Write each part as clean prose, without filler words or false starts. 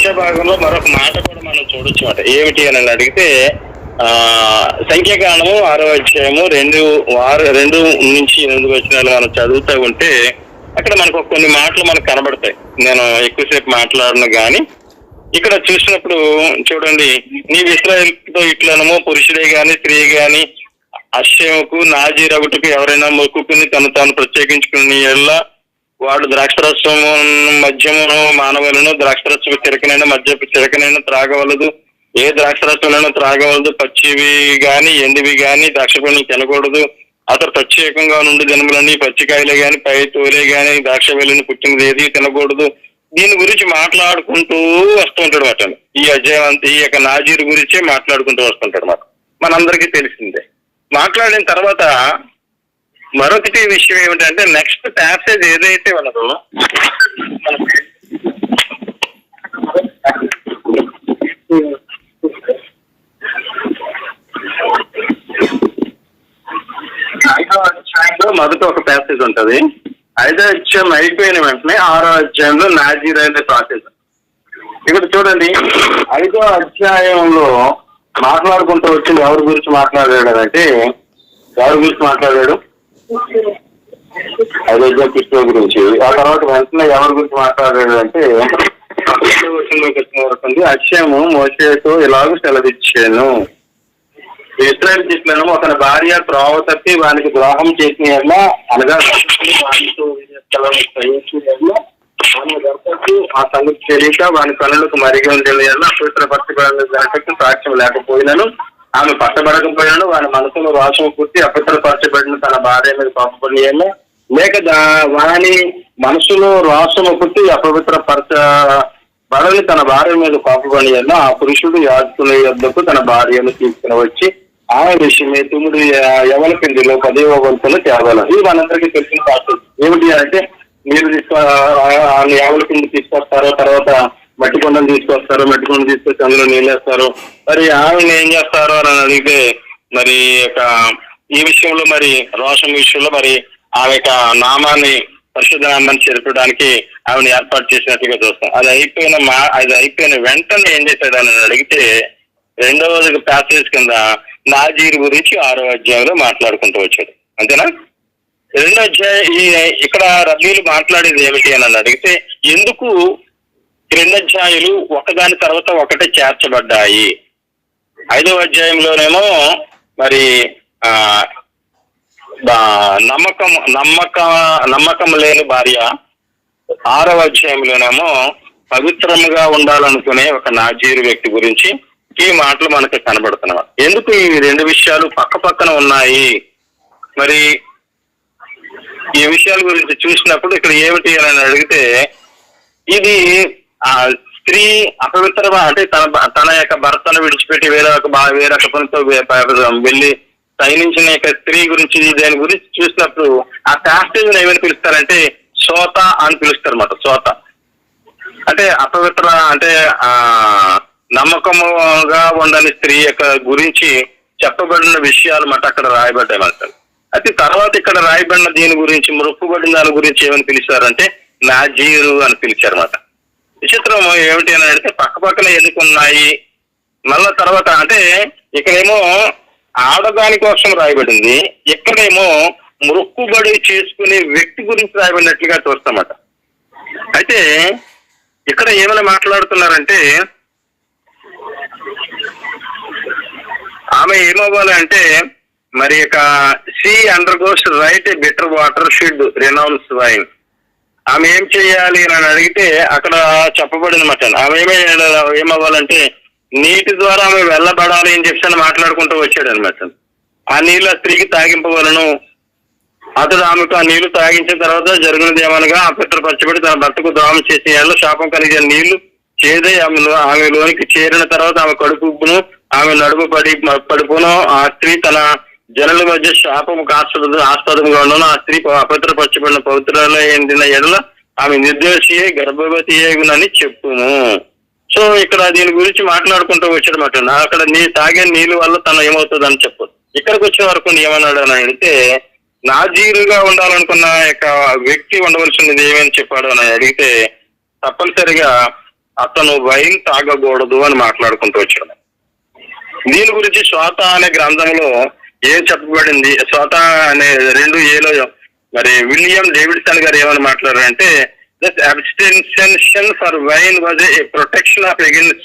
వచ్చే భాగంలో మరొక మాట కూడా మనం చూడొచ్చు మాట. ఏమిటి అని అడిగితే సంఖ్యాకాండము 6వ అధ్యాయము 2-8 వచనాలు మనం చదువుతూ ఉంటే అక్కడ మనకు కొన్ని మాటలు మనకు కనబడతాయి. నేను ఎక్కువసేపు మాట్లాడను కానీ ఇక్కడ చూసినప్పుడు చూడండి, నీవు ఇశ్రాయేలుతో ఇట్లనము, పురుషుడే గాని స్త్రీ గాని అశ్యముకు నాజీరగుటకు ఎవరైనా మొక్కుకుని తను తాను ప్రత్యేకించుకుని ఎల్లా వాడు ద్రాక్షరసము మద్యమును మానవులను, ద్రాక్షరసము చిరకనైనా మద్యపు చిరకనైనా త్రాగవలదు, ఏ ద్రాక్షరసంలోనూ త్రాగవలదు, పచ్చివి గాని ఎండివి గాని ద్రాక్ష పళ్ళు తినకూడదు, అతడు ప్రత్యేకంగా నుండి దినములని పచ్చికాయలే గాని పై తోలే గాని ద్రాక్ష వెళ్ళని పుట్టినది ఏది తినకూడదు. దీని గురించి మాట్లాడుకుంటూ వస్తుంటాడు మాట. ఈ అధ్యాయం అంతా ఈ యొక్క నాజీరు గురించే మాట్లాడుకుంటూ వస్తుంటాడు మాట. మనందరికీ తెలిసిందే. మాట్లాడిన తర్వాత మరొకటి విషయం ఏమిటంటే నెక్స్ట్ ప్యాసేజ్ ఏదైతే ఉన్నదో మొదట ఒక ప్యాసేజ్ ఉంటది. 5వ అధ్యాయం అయిపోయిన వెంటనే 6వ అధ్యాయంలో నాజీర్ అనే ప్రాసెస్. ఇక్కడ చూడండి, 5వ అధ్యాయంలో మాట్లాడుకుంటూ వచ్చింది ఎవరి గురించి మాట్లాడాడు అంటే, ఎవరి గురించి మాట్లాడాడు? 5వ అధ్యాయం కృష్ణ గురించి. ఆ తర్వాత వెంటనే ఎవరి గురించి మాట్లాడాడు అంటే అధ్యాయము మోషేతో ఇలాగ సెలవిచ్చాను, ఇశ్రాయేలు చేసిన ఒకని భార్య త్రోవ తప్పి వానికి ద్రోహం చేసిన అనగా ఆ సంగతి తెలియక వాని కనులకు మరిగి ఉండేది అపవిత్రపరచబడిన సాక్ష్యం లేకపోయినాను, ఆమె పట్టబడకపోయినాను, వాని మనసులో రోషం పుట్టి అపవిత్రపరచబడిన తన భార్య మీద కోపపడిన లేక వాని మనసులో రోషము పుట్టి అపవిత్రపరచబడని తన భార్య మీద కోపపడిన ఆ పురుషుడు యాజకుని యొద్దకు తన భార్యను తీసుకుని వచ్చి ఆమె విషయమే తుమ్ముడు ఎవల పిండిలో 10వ వంతులు తేవాలి. ఇది మనందరికీ తెలిసిన ప్రాసెస్. ఏమిటి అంటే నీరు ఎవల పిండి తీసుకొస్తారు, తర్వాత మట్టి కొండను తీసుకొస్తారు, మట్టి కొండ తీసుకొచ్చి అందులో నీళ్ళేస్తారు. మరి ఆమెను ఏం చేస్తారు అని అడిగితే మరి ఈ విషయంలో మరి రోషం విషయంలో మరి ఆమె యొక్క నామాన్ని పరిశుద్ధ నామాన్ని చేర్పడానికి ఆమెను ఏర్పాటు చేసినట్టుగా చూస్తాం. అది అయిపోయిన వెంటనే ఏం చేశాడు అని అడిగితే 2వ ప్యాసేజ్ కింద నాజీర్ గురించి 6వ అధ్యాయంలో మాట్లాడుకుంటూ వచ్చాడు. అంతేనా? 2వ అధ్యాయం ఇక్కడ రబీలు మాట్లాడేది ఏమిటి అని అడిగితే ఎందుకు 2 అధ్యాయులు ఒకదాని తర్వాత ఒకటే చేర్చబడ్డాయి. 5వ అధ్యాయంలోనేమో మరి నమ్మకం లేని భార్య, 6వ అధ్యాయంలోనేమో పవిత్రముగా ఉండాలనుకునే ఒక నాజీరు వ్యక్తి గురించి ఈ మాటలు మనకు కనబడుతున్నాయి. ఎందుకు ఈ 2 విషయాలు పక్క పక్కన ఉన్నాయి? మరి ఈ విషయాల గురించి చూసినప్పుడు ఇక్కడ ఏమిటి అని అడిగితే ఇది స్త్రీ అపవిత్ర అంటే తన యొక్క భర్తను విడిచిపెట్టి వేరొక పనితో వెళ్ళి సైనించిన యొక్క స్త్రీ గురించి దాని గురించి చూసినప్పుడు ఆ ప్యాసేజ్ ఏమని పిలుస్తారంటే సోత అని పిలుస్తారు అన్నమాట. సోత అంటే అపవిత్ర అంటే నమ్మకముగా ఉండని స్త్రీ యొక్క గురించి చెప్పబడిన విషయాలు మాట అక్కడ రాయబడ్డాయి. అయితే తర్వాత ఇక్కడ రాయబడిన దీని గురించి మొక్కుబడిన దాని గురించి ఏమని పిలిచారంటే నాజీరు అని పిలిచారన్నమాట. విచిత్రం ఏమిటి అని అంటే పక్క పక్కన ఎన్నుకున్నాయి. మళ్ళా తర్వాత అంటే ఇక్కడేమో ఆడదాని కోసం రాయబడింది, ఇక్కడేమో మొక్కుబడి చేసుకునే వ్యక్తి గురించి రాయబడినట్లుగా చూస్తామట. అయితే ఇక్కడ ఏమైనా మాట్లాడుతున్నారంటే ఆమె ఏమవ్వాలంటే మరి she undergoes right bitter water should renounce wine. ఆమె ఏం చేయాలి అని అడిగితే అక్కడ చెప్పబడిన మాట. ఆమె ఏమవ్వాలంటే నీటి ద్వారా ఆమె వెళ్ళబడాలి అని చెప్పి మాట్లాడుకుంటూ వచ్చాడు అనమాట. ఆ నీళ్ళు ఆ స్త్రీకి తాగింపవలను. అతడు ఆమెకు ఆ నీళ్లు తాగించిన తర్వాత జరిగినది ఏమనగా అపవిత్రపరచబడి తన భర్తకు ద్రోహం చేసిన శాపం కలిగిన నీళ్లు చేదే ఆమెలోనికి చేరిన తర్వాత ఆమె కడుపును ఆమె నడుము పడిపోను. ఆ స్త్రీ తన జనుల మధ్య శాపముకు ఆస్పదంగా ఉండను. ఆ స్త్రీ అపవిత్రపరచబడిన పవిత్రలో ఎండిన ఎడల ఆమె నిర్దోషి గర్భవతి ఏగునని చెప్పుము. సో ఇక్కడ దీని గురించి మాట్లాడుకుంటూ వచ్చాడన్నమాట. అక్కడ తాగే నీళ్ళు వల్ల తను ఏమవుతుంది అని చెప్పు. ఇక్కడికి వచ్చే వరకు ఏమన్నాడు అని అడిగితే నాజీరుగా ఉండాలనుకున్న యొక్క వ్యక్తి ఉండవలసినది ఏమని చెప్పాడు అని అడిగితే తప్పనిసరిగా అతను వైన్ తాగకూడదు అని మాట్లాడుకుంటూ వచ్చాడు. దీని గురించి శ్రోత అనే గ్రంథంలో ఏం చెప్పబడింది? శ్రోత అనే 2A మరి విలియం డేవిడ్సన్ గారు ఏమని మాట్లాడారంటే, this abstention for wine was a protection of against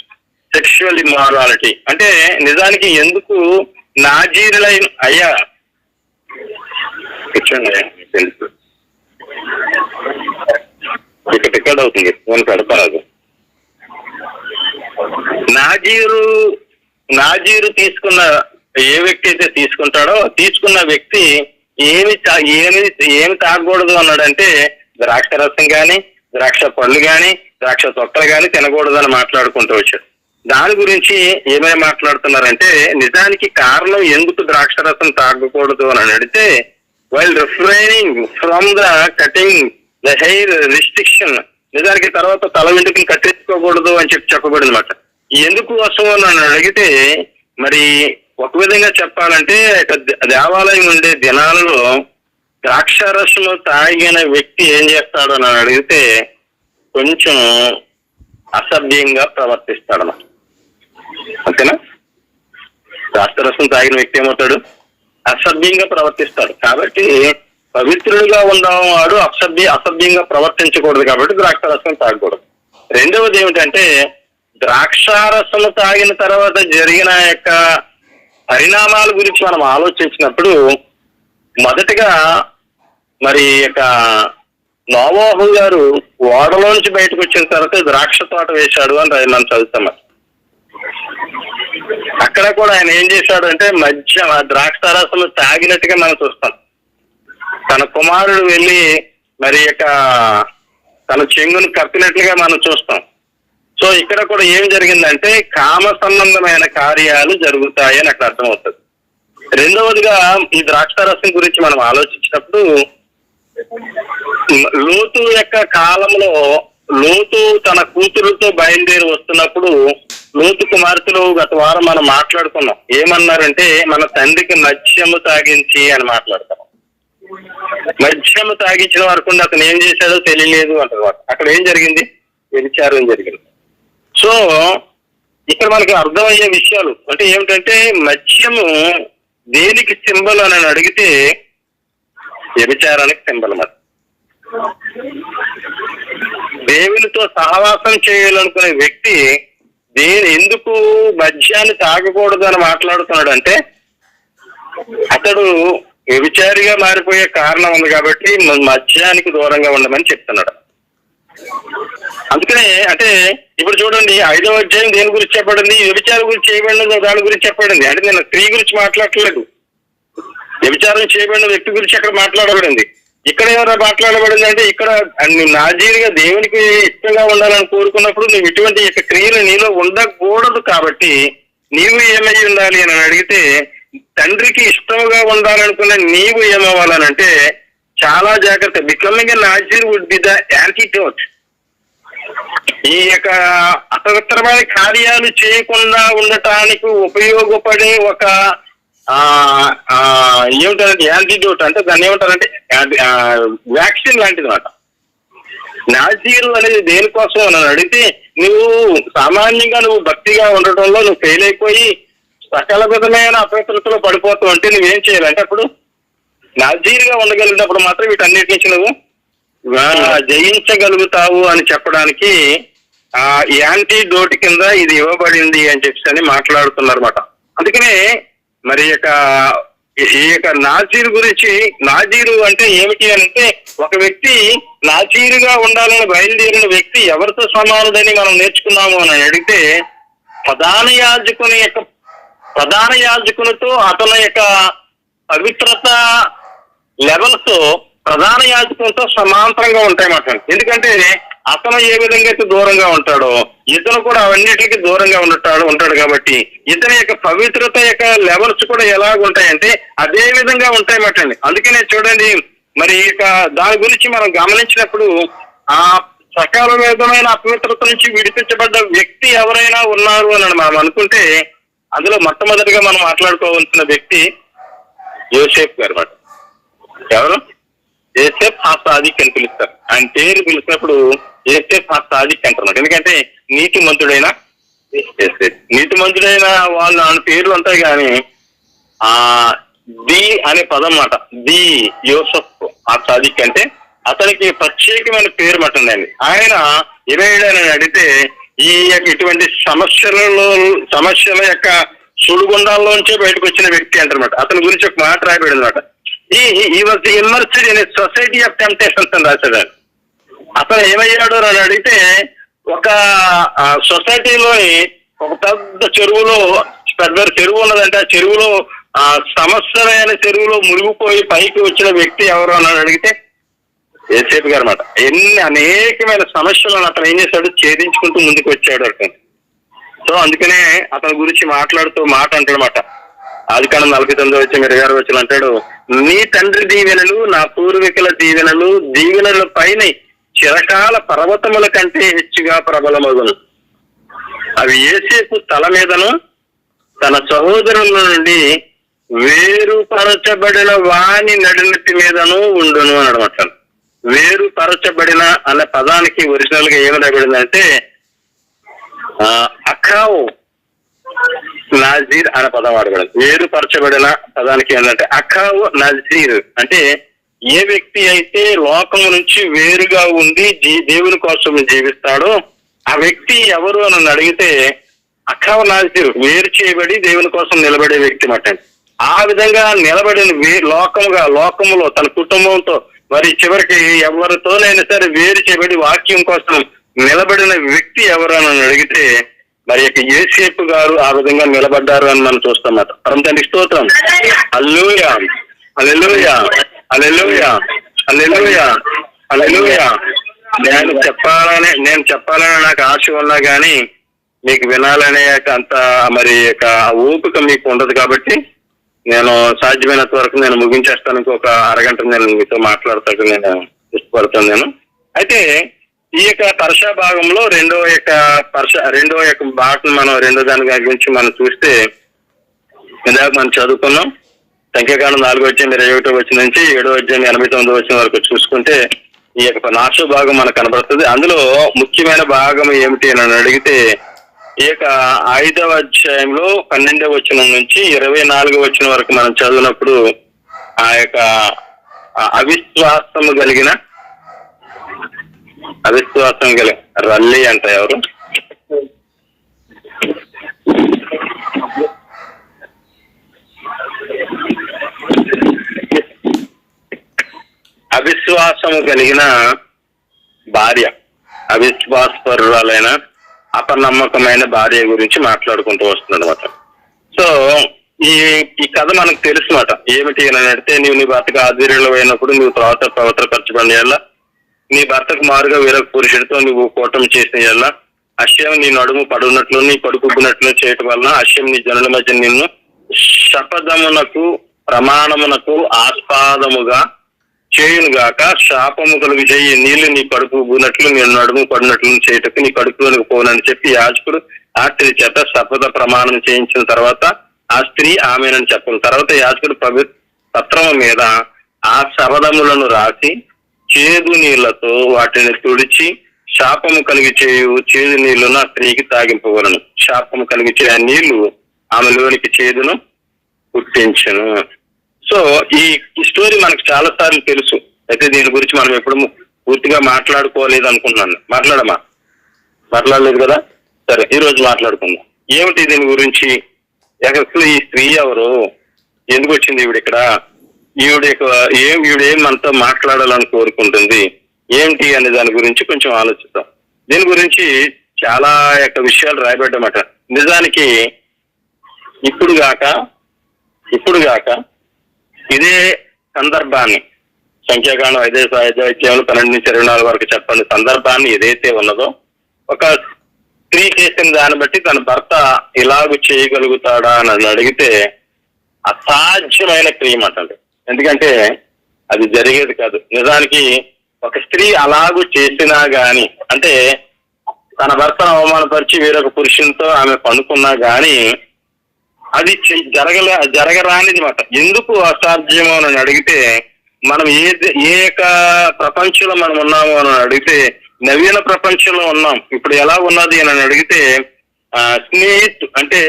sexual immorality. అంటే నిజానికి ఎందుకు నాజీరులైన అయ్యా తెలుసు ఇక్కడ రికార్డ్ అవుతుంది, ఫోన్ పెడతారు. నాజీరు తీసుకున్న ఏ వ్యక్తి అయితే తీసుకుంటాడో తీసుకున్న వ్యక్తి ఏమి తాగకూడదు అన్నాడంటే ద్రాక్ష రసం కానీ, ద్రాక్ష పళ్ళు కానీ, ద్రాక్ష తొక్కలు కానీ తినకూడదు అని మాట్లాడుకుంటూ వచ్చాడు. దాని గురించి ఏమై మాట్లాడుతున్నారంటే, నిజానికి కారణం ఎందుకు ద్రాక్ష రసం తాగకూడదు అని అడిగితే, while refraining from the cutting the hair restriction, నిజానికి తర్వాత తల వెంట్రుకలు కట్టించుకోకూడదు అని చెప్పబడింది అనమాట. ఎందుకు వస్తువు అని అడిగితే, మరి ఒక విధంగా చెప్పాలంటే దేవాలయం ఉండే దినాలలో ద్రాక్షారసము తాగిన వ్యక్తి ఏం చేస్తాడు అని అడిగితే కొంచెం అసభ్యంగా ప్రవర్తిస్తాడన్నమాట. అంతేనా? ద్రాక్షారసం తాగిన వ్యక్తి ఏమవుతాడు? అసభ్యంగా ప్రవర్తిస్తాడు. కాబట్టి పవిత్రుడిగా ఉన్నవాడు అసభ్యంగా ప్రవర్తించకూడదు, కాబట్టి ద్రాక్షారసం తాగకూడదు. రెండవది ఏమిటంటే, ద్రాక్షారసము తాగిన తర్వాత జరిగిన యొక్క పరిణామాల గురించి మనం ఆలోచించినప్పుడు, మొదటిగా మరి యొక్క నోవాహు గారు ఓడలోంచి బయటకు వచ్చిన తర్వాత ద్రాక్ష తోట వేశాడు అని మనం చదువుతాం. అక్కడ కూడా ఆయన ఏం చేశాడు అంటే ద్రాక్షారసము తాగినట్టుగా మనం చూస్తాం. తన కుమారుడు వెళ్ళి మరి యొక్క తన చెంగును కప్పినట్లుగా మనం చూస్తాం. సో ఇక్కడ కూడా ఏం జరిగిందంటే కామ సంబంధమైన కార్యాలు జరుగుతాయని అక్కడ అర్థమవుతుంది. రెండవదిగా ఈ ద్రాక్షారసం గురించి మనం ఆలోచించినప్పుడు, లోతు యొక్క కాలంలో లోతు తన కూతురుతో బయలుదేరి వస్తున్నప్పుడు లోతు కుమార్తెలు గత వారం మనం మాట్లాడుకున్నాం. ఏమన్నారంటే, మన తండ్రికి మద్యము తాగించి అని మాట్లాడతాం. మద్యము తాగించిన వరకు అతను ఏం చేశాడో తెలియలేదు అంటారు. అక్కడ ఏం జరిగింది? వ్యభిచారం జరిగింది. సో ఇక్కడ మనకి అర్థమయ్యే విషయాలు అంటే ఏమిటంటే, మద్యము దేనికి సింబల్ అని అడిగితే వ్యభిచారానికి సింబల్. మరి దేవునితో సహవాసం చేయాలనుకునే వ్యక్తి ఎందుకు మద్యాన్ని తాగకూడదు అని మాట్లాడుతున్నాడు అంటే, అతడు వ్యభిచారిగా మారిపోయే కారణం ఉంది కాబట్టి మద్యానికి దూరంగా ఉండమని చెప్తున్నాడు. అందుకనే అంటే ఇప్పుడు చూడండి, 5వ అధ్యాయం దేని గురించి చెప్పబడింది? వ్యభిచారం గురించి చేయబడిన దాని గురించి చెప్పబడింది. అంటే నేను స్త్రీ గురించి మాట్లాడట్లేదు, వ్యభిచారం చేయబడిన వ్యక్తి గురించి అక్కడ మాట్లాడబడింది. ఇక్కడ ఎవరైనా మాట్లాడబడింది అంటే, ఇక్కడ నాజీరుగా దేవునికి ఇష్టంగా ఉండాలని కోరుకున్నప్పుడు నువ్వు ఇటువంటి యొక్క క్రియలు నీలో ఉండకూడదు. కాబట్టి నీవు ఏమై ఉండాలి అని అడిగితే, తండ్రికి ఇష్టంగా ఉండాలనుకున్న నీవు ఏమవ్వాలనంటే చాలా జాగ్రత్త. Becoming a Nazir would be the antidote. ఈ యొక్క అపవిత్రమైన కార్యాలు చేయకుండా ఉండటానికి ఉపయోగపడే ఒక ఏమిటారంటే యాంటీడోట్, అంటే దాన్ని ఏమంటారంటే వ్యాక్సిన్ లాంటిది అన్నమాట. నాజీరు అనేది దేనికోసం అని అడిగితే, నువ్వు సామాన్యంగా నువ్వు భక్తిగా ఉండటంలో నువ్వు ఫెయిల్ అయిపోయి సకల విధమైన అపవిత్రతలో పడిపోతావు అంటే నువ్వేం చేయాలంటే, అప్పుడు నాజీరుగా ఉండగలిగినప్పుడు మాత్రం వీటన్నిటి నుంచి నువ్వు జయించగలుగుతావు అని చెప్పడానికి యాంటీడోట్ కింద ఇది ఇవ్వబడింది అని చెప్పి మాట్లాడుతున్నారు అన్నమాట. అందుకనే మరి ఈ యొక్క నాజీరు గురించి, నాజీరు అంటే ఏమిటి అంటే, ఒక వ్యక్తి నాజీరుగా ఉండాలని బయలుదేరిన వ్యక్తి ఎవరితో సమానుడని మనం నేర్చుకున్నాము అని అడిగితే, ప్రధాన యాజకునితో అతని యొక్క పవిత్రత లెవెల్స్ ప్రధాన యాజకునితో సమాంతరంగా ఉంటాయన్నమాట. ఎందుకంటే అతను ఏ విధంగా అయితే దూరంగా ఉంటాడో ఇతను కూడా అవన్నిటికి దూరంగా ఉంటాడు కాబట్టి ఇతని యొక్క పవిత్రత యొక్క లెవెల్స్ కూడా ఎలాగుంటాయంటే అదే విధంగా ఉంటాయన్నమాట. అందుకనే చూడండి, మరి దాని గురించి మనం గమనించినప్పుడు ఆ సకాల విధమైన అపవిత్రత నుంచి విడిపించబడ్డ వ్యక్తి ఎవరైనా ఉన్నారు అని మనం అనుకుంటే, అందులో మొట్టమొదటిగా మనం మాట్లాడుకోవాల్సిన వ్యక్తి యోసేపు గారు అన్నమాట. ఎవరు? యోసేపు హా సాదిక్ అని పిలుస్తారు. ఆయన పేరు పిలిచినప్పుడు యోసేపు హా సాదిక్ అంటున్నాడు. ఎందుకంటే నీతిమంతుడైన నీతిమంతుడైన వాళ్ళు ఆయన పేర్లు ఉంటాయి కానీ ఆ ది అనే పదం మాట, ది యోసఫ్ ఆ సాదిక్ అంటే అతనికి ప్రత్యేకమైన పేరు మటండి. ఆయన ఏమయ్యాడని అడిగితే ఇటువంటి సమస్యల యొక్క సుడిగుండాల్లోంచే బయటకు వచ్చిన వ్యక్తి అంటారన్నమాట. అతని గురించి ఒక మాట రాయబడింది అనమాట. ఈ was immersed in society of temptations అని రాశాడు. అతను ఏమయ్యాడు అని అడిగితే ఒక సొసైటీలోని ఒక పెద్ద చెరువు ఉన్నదంటే ఆ చెరువులో సమస్యలైన చెరువులో మునిగిపోయి పైకి వచ్చిన వ్యక్తి ఎవరు అని అడిగితే యేసేపు గారు అన్నమాట. అనేకమైన సమస్యలను అతను ఏం చేశాడు, ఛేదించుకుంటూ ముందుకు వచ్చాడు అతను. సో అందుకనే అతని గురించి మాట్లాడుతూ మాట అంటాడనమాట. ఆదికాండం 49 వచ్చి 20 వచ్చి అంటాడు, నీ తండ్రి దీవెనలు నా పూర్వీకుల దీవెనల పైన చిరకాల పర్వతముల కంటే హెచ్చుగా ప్రబలమగును. అవి యేసేపు తల మీదను తన సహోదరుల నుండి వేరుపరచబడిన వాని నడినెత్తి మీదను ఉండును అని అనమాట. వేరుపరచబడిన అనే పదానికి ఒరిజినల్ గా ఏమి రాబడిందంటే అఖావ్ నజీర్ అనే పదం వాడబడింది. వేరుపరచబడిన పదానికి ఏంటంటే అఖావ్ నజీర్ అంటే ఏ వ్యక్తి అయితే లోకం నుంచి వేరుగా ఉండి దేవుని కోసం జీవిస్తాడో ఆ వ్యక్తి ఎవరు అని అడిగితే అఖావ్ నజీర్ వేరు చేయబడి దేవుని కోసం నిలబడే వ్యక్తి మాట. ఆ విధంగా నిలబడిన లోకములో తన కుటుంబంతో మరి చివరికి ఎవరితోనైనా సరే వేరు చేయబడి వాక్యం కోసం నిలబడిన వ్యక్తి ఎవరు అని అడిగితే మరి యేసేపు గారు ఆ విధంగా నిలబడ్డారు అని మనం చూస్తామన్నమాట. పరమ తండ్రి స్తోత్రం. హల్లెలూయా హల్లెలూయా హల్లెలూయా హల్లెలూయా హల్లెలూయా. నేను చెప్పాలని నాకు ఆశ ఉన్నా కానీ మీకు వినాలనే అంత మరి ఓపిక మీకు ఉండదు కాబట్టి నేను సాధ్యమైనంత వరకు నేను ముగించేస్తాను. ఇంకొక అరగంట నేను మీతో మాట్లాడతాను, నేను ఇష్టపడతాను. అయితే ఈ యొక్క పర్షా భాగంలో రెండో యొక్క బాటను మనం రెండో దాని గురించి మనం చూస్తే ఇందాక మనం చదువుకున్నాం. సంఖ్యాకాండం 4:21 నుంచి 7:89 వరకు చూసుకుంటే ఈ యొక్క నాశో భాగం మనకు కనబడుతుంది. అందులో ముఖ్యమైన భాగం ఏమిటి అని అడిగితే ఈ యొక్క 5వ అధ్యాయంలో 12వ వచనం నుంచి 24వ వచనం వరకు మనం చదివినప్పుడు ఆ యొక్క అవిశ్వాసం కలిగిన రల్లి అంట ఎవరు అవిశ్వాసము కలిగిన భార్య, అవిశ్వాసపరురాలైన అపనమ్మకమైన భార్య గురించి మాట్లాడుకుంటూ వస్తుంది అనమాట. సో ఈ కథ మనకు తెలుసు మాట. ఏమిటి అని అంటే నీవు నీ భర్తకు ఆధ్వర్యంలో అయినప్పుడు నువ్వు పవిత్రపరచబడిన వల్ల నీ భర్తకు మారుగా వేరొక పురుషుడితో నువ్వు కూటమి చేసిన వల్ల అశ్యం నీ నడుము పడున్నట్లు నీ కడుపుబ్బినట్లు చేయటం వలన అశ్యం నీ జనుల మధ్య నిన్ను శపథమునకు ప్రమాణమునకు ఆస్పాదముగా చేయునుగాక. శాపము కలుగు చేయి నీళ్లు నీ కడుపు ఉబ్బునట్లు నీ నడుము పడినట్లు చేయటకు నీ కడుపులోనికి పోనని చెప్పి యాజకుడు ఆ స్త్రీ చేత శపథ ప్రమాణం చేయించిన తర్వాత ఆ స్త్రీ ఆమెనని చెప్పిన తర్వాత యాజకుడు పత్రము మీద ఆ శపథములను రాసి చేదు నీళ్లతో వాటిని తుడిచి శాపము కలిగి చేయు చేదు నీళ్లను ఆ స్త్రీకి తాగింపవలను. శాపము కలిగి చేయ నీళ్లు ఆమెలోనికి చేదును పుట్టించను. సో ఈ స్టోరీ మనకు చాలా సార్లు తెలుసు. అయితే దీని గురించి మనం ఎప్పుడు పూర్తిగా మాట్లాడుకోలేదు అనుకుంటున్నాను. మాట్లాడలేదు కదా. సరే, ఈ రోజు మాట్లాడుకుందాం. ఏమిటి దీని గురించి, అసలు ఈ స్త్రీ ఎవరు, ఎందుకు వచ్చింది ఈవిడ ఇక్కడ, ఈవిడేం మనతో మాట్లాడాలని కోరుకుంటుంది, ఏంటి అనే దాని గురించి కొంచెం ఆలోచిద్దాం. దీని గురించి చాలా విషయాలు రాయబడ్డమాట. నిజానికి ఇప్పుడు గాక ఇదే సందర్భాన్ని సంఖ్యాకాండం 5వ అధ్యాయంలో 12-24 వరకు చెప్పండి. సందర్భాన్ని ఏదైతే ఉన్నదో ఒక స్త్రీ చేసిన దాన్ని బట్టి తన భర్త ఇలాగూ చేయగలుగుతాడా అని అడిగితే అసాధ్యమైన క్రియ అంటండి. ఎందుకంటే అది జరిగేది కాదు. నిజానికి ఒక స్త్రీ అలాగూ చేసినా గాని, అంటే తన భర్తను అవమానపరిచి వేరొక పురుషునితో ఆమె పనుకున్నా గాని అది జరగరానిది మాట. ఎందుకు అసాధ్యమో అని అడిగితే మనం ఏ ప్రపంచంలో మనం ఉన్నామో అని అడిగితే నవీన ప్రపంచంలో ఉన్నాం. ఇప్పుడు ఎలా ఉన్నది అని అడిగితే స్నేహిత్ అంటే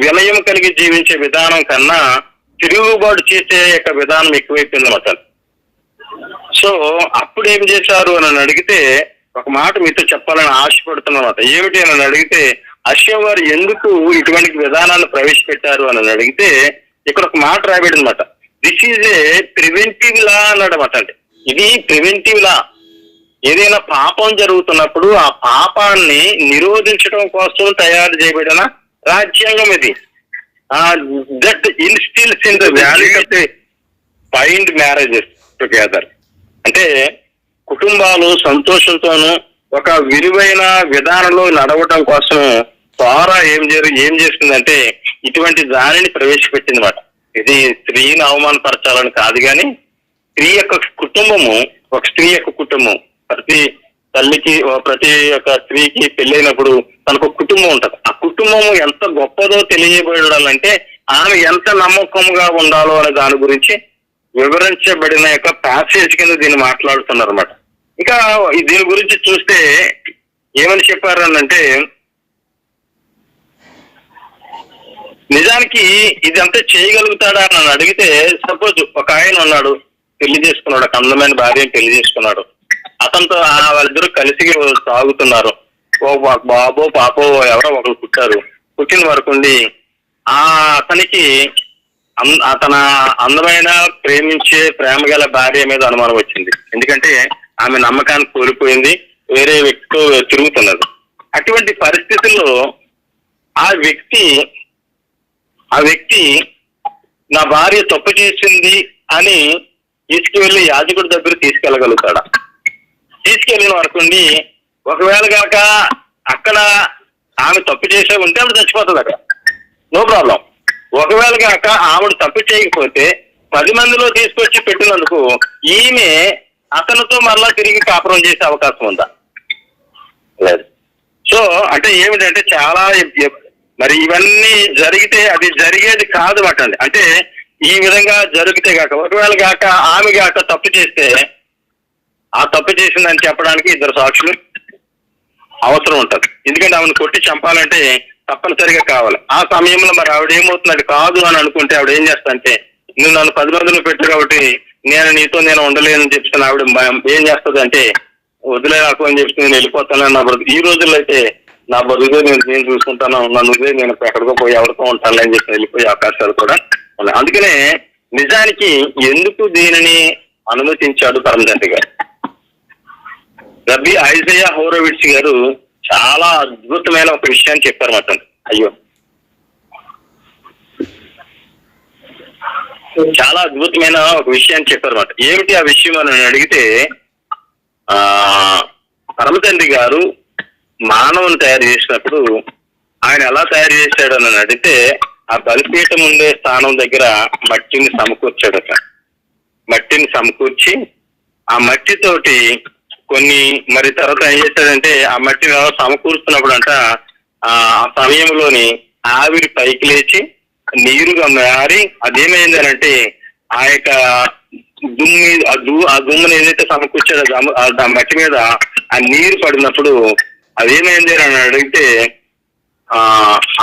వినయం కలిగి జీవించే విధానం కన్నా తిరుగుబాటు చేసే యొక్క విధానం ఎక్కువైపోయిందన్నమాట. సో అప్పుడు ఏం చేశారు అని అడిగితే ఒక మాట మీతో చెప్పాలని ఆశపడుతున్నమాట. ఏమిటి అని అడిగితే అశ్వ వారు ఎందుకు ఇటువంటి విధానాన్ని ప్రవేశపెట్టారు అని అడిగితే ఇక్కడ ఒక మాట రాబడింది అనమాట. దిస్ ఈజ్ ఏ ప్రివెంటివ్ లా అన్నాడు అనమాట. అంటే ఇది ప్రివెంటివ్ లా. ఏదైనా పాపం జరుగుతున్నప్పుడు ఆ పాపాన్ని నిరోధించడం కోసం తయారు చేయబడిన రాజ్యాంగం ఇది. That instills in the value of the find marriages together. అంటే కుటుంబాలు సంతోషంతోనూ ఒక విలువైన విధానంలో నడవటం కోసం ద్వారా ఏం చేస్తుందంటే ఇటువంటి దానిని ప్రవేశపెట్టింది అన్నమాట. ఇది స్త్రీని అవమానపరచాలని కాదు, కానీ స్త్రీ యొక్క కుటుంబము, ఒక స్త్రీ యొక్క కుటుంబం, ప్రతి తల్లికి ప్రతి ఒక్క స్త్రీకి పెళ్ళైనప్పుడు తనకు కుటుంబం ఉంటది. ఆ కుటుంబం ఎంత గొప్పదో తెలియబడాలంటే ఆమె ఎంత నమ్మకంగా ఉండాలో అనే దాని గురించి వివరించబడిన యొక్క ప్యాసేజ్ కింద దీన్ని మాట్లాడుతున్నారు అన్నమాట. ఇంకా దీని గురించి చూస్తే ఏమని చెప్పారు అంటే నిజానికి ఇది అంతా చేయగలుగుతాడా అని అడిగితే, సపోజ్ ఒక ఆయన ఉన్నాడు, పెళ్లి చేసుకున్నాడు, ఒక అందమైన భార్యను పెళ్లి చేసుకున్నాడు. అతనితో వాళ్ళిద్దరూ కలిసి తాగుతున్నారు. ఓ బాబో పాపో ఎవరో ఒకరు పుట్టారు. పుట్టిన వరకు ఉండి అతనికి తన అందమైన ప్రేమించే ప్రేమ గల భార్య మీద అనుమానం వచ్చింది. ఎందుకంటే ఆమె నమ్మకాన్ని కోల్పోయింది, వేరే వ్యక్తితో తిరుగుతున్నది. అటువంటి పరిస్థితుల్లో ఆ వ్యక్తి నా భార్య తప్పు చేసింది అని తీసుకువెళ్ళి యాజకుడి దగ్గర తీసుకెళ్ళగలుగుతాడా? తీసుకెళ్ళిన వరకుండి ఒకవేళ కాక అక్కడ ఆమె తప్పు చేసే ఉంటే ఆవిడ చచ్చిపోతుంది అక్కడ, నో ప్రాబ్లం. ఒకవేళ కాక ఆవిడ తప్పు చేయకపోతే 10 మందిలో తీసుకొచ్చి పెట్టినందుకు ఈమె అతనితో మరలా తిరిగి కాపురం చేసే అవకాశం ఉందా? లేదు. సో అంటే ఏమిటంటే చాలా మరి ఇవన్నీ జరిగితే అది జరిగేది కాదు అటండి. అంటే ఈ విధంగా జరిగితే కాక ఒకవేళ కాక ఆమె కాక తప్పు చేస్తే ఆ తప్పు చేసిందని చెప్పడానికి 2 సాక్షులు అవసరం ఉంటుంది. ఎందుకంటే ఆమెను కొట్టి చంపాలంటే తప్పనిసరిగా కావాలి. ఆ సమయంలో మరి ఆవిడ ఏమవుతున్నది కాదు అని అనుకుంటే ఆవిడ ఏం చేస్తా నువ్వు నన్ను 10 మందిలో పెట్టు కాబట్టి నేను ఉండలేనని చెప్తాను. ఆవిడ ఏం చేస్తుంది అంటే వదిలే నాకు అని చెప్తే నేను వెళ్ళిపోతానని నా బ్రతుకు. ఈ రోజుల్లో అయితే నా బతుకుతో నేను చూసుకుంటాను, నన్ను నేను ఎక్కడికో పోయి ఎవరికో ఉంటాను అని చెప్పి వెళ్ళిపోయే అవకాశాలు కూడా ఉన్నాయి. అందుకనే నిజానికి ఎందుకు దీనిని అనుమతించాడు పరమతండ్రి గారు? రబ్బీ ఐజయా హోరోవిట్స్ గారు చాలా అద్భుతమైన ఒక విషయాన్ని చెప్పారన్నమాట. చాలా అద్భుతమైన ఒక విషయాన్ని చెప్పారన్నమాట. ఏమిటి ఆ విషయం అని అడిగితే, పరమతండ్రి గారు మానవుని తయారు చేసినప్పుడు ఆయన ఎలా తయారు చేశాడు అని అడిగితే ఆ బలిపీఠం ఉండే స్థానం దగ్గర మట్టిని సమకూర్చాడు. మట్టిని సమకూర్చి ఆ మట్టితోటి కొన్ని మరి తర్వాత ఏం చేశాడంటే ఆ మట్టిని సమకూరుస్తున్నప్పుడు అంట ఆ సమయంలోని ఆవిరి పైకి లేచి నీరుగా మారి అదేమైంది అని అంటే ఆ యొక్క దుమ్ముని ఏదైతే సమకూర్చాడో ఆ మట్టి మీద ఆ నీరు పడినప్పుడు అదేమైంది అని అడిగితే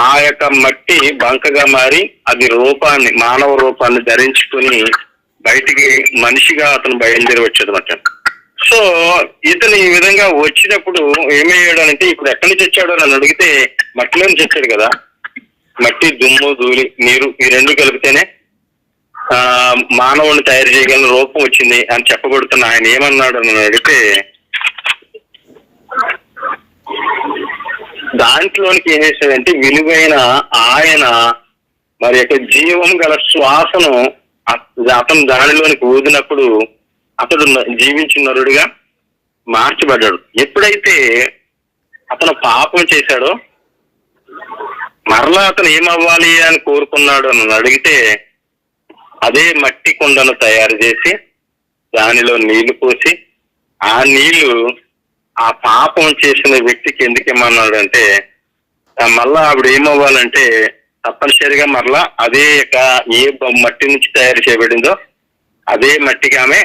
ఆ యొక్క మట్టి బంకగా మారి అది మానవ రూపాన్ని ధరించుకుని బయటికి మనిషిగా అతను బయలుదేరి వచ్చాడు అన్నమాట. సో ఇతను ఈ విధంగా వచ్చినప్పుడు ఏమయ్యాడు అంటే ఇప్పుడు ఎక్కడి నుంచి వచ్చాడు అని అడిగితే మట్టిలో నుంచి వచ్చాడు కదా. మట్టి, దుమ్ము, ధూళి, నీరు ఈ 2 కలిపితేనే మానవుని తయారు చేయగలిగిన రూపం వచ్చింది అని చెప్పబడుతున్న ఆయన ఏమన్నాడు అని అడిగితే దాంట్లోనికి ఏం చేశాడంటే విలువైన ఆయన మరి యొక్క జీవం గల శ్వాసను అతను దానిలోనికి ఊదినప్పుడు అతడు జీవించిన నరుడిగా మార్చబడ్డాడు. ఎప్పుడైతే అతను పాపం చేశాడో మరలా అతను ఏమవ్వాలి అని కోరుకున్నాడు అని అడిగితే అదే మట్టి కుండను తయారు చేసి దానిలో నీళ్లు పోసి ఆ నీళ్లు ఆ పాపం చేసిన వ్యక్తికి ఎందుకు ఏమన్నాడు అంటే మళ్ళా ఆవిడ ఏమవ్వాలంటే తప్పనిసరిగా మరలా అదే ఏ మట్టి నుంచి తయారు చేయబడిందో అదే మట్టికి ఆమె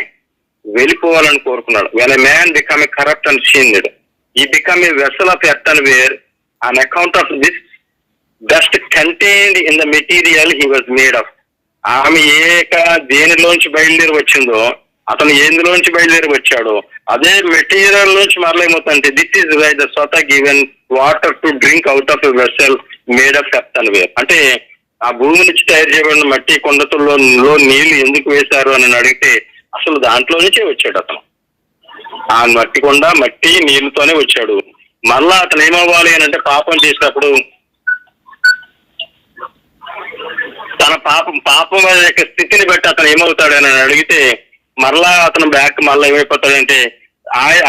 వెళ్ళిపోవాలని కోరుకున్నాడు. When a man become a corrupt and sinned, he became a vessel of earthenware on account of this dust contained in the material he was made of. ఆమె దేనిలోంచి బయలుదేరి వచ్చిందో, అతను ఎందులోంచి బయలుదేరి వచ్చాడో అదే మెటీరియల్ నుంచి మరలా ఏమవుతుందంటే దిస్ ఈజ్ వై ద స్వత given water to drink out of a vessel made of earthenware. అంటే ఆ భూమి నుంచి తయారు చేయబడిన మట్టి కొండతుల్లో నీళ్లు ఎందుకు వేశారు అని అడిగితే అసలు దాంట్లో నుంచే వచ్చాడు అతను. ఆ మట్టి కొండ మట్టి నీళ్లతోనే వచ్చాడు. మళ్ళా అతను ఏమవ్వాలి అని అంటే పాపం చేసినప్పుడు తన పాపం యొక్క స్థితిని బట్టి అతను ఏమవుతాడు అని అడిగితే మరలా అతను బ్యాక్ మళ్ళీ ఏమైపోతాడంటే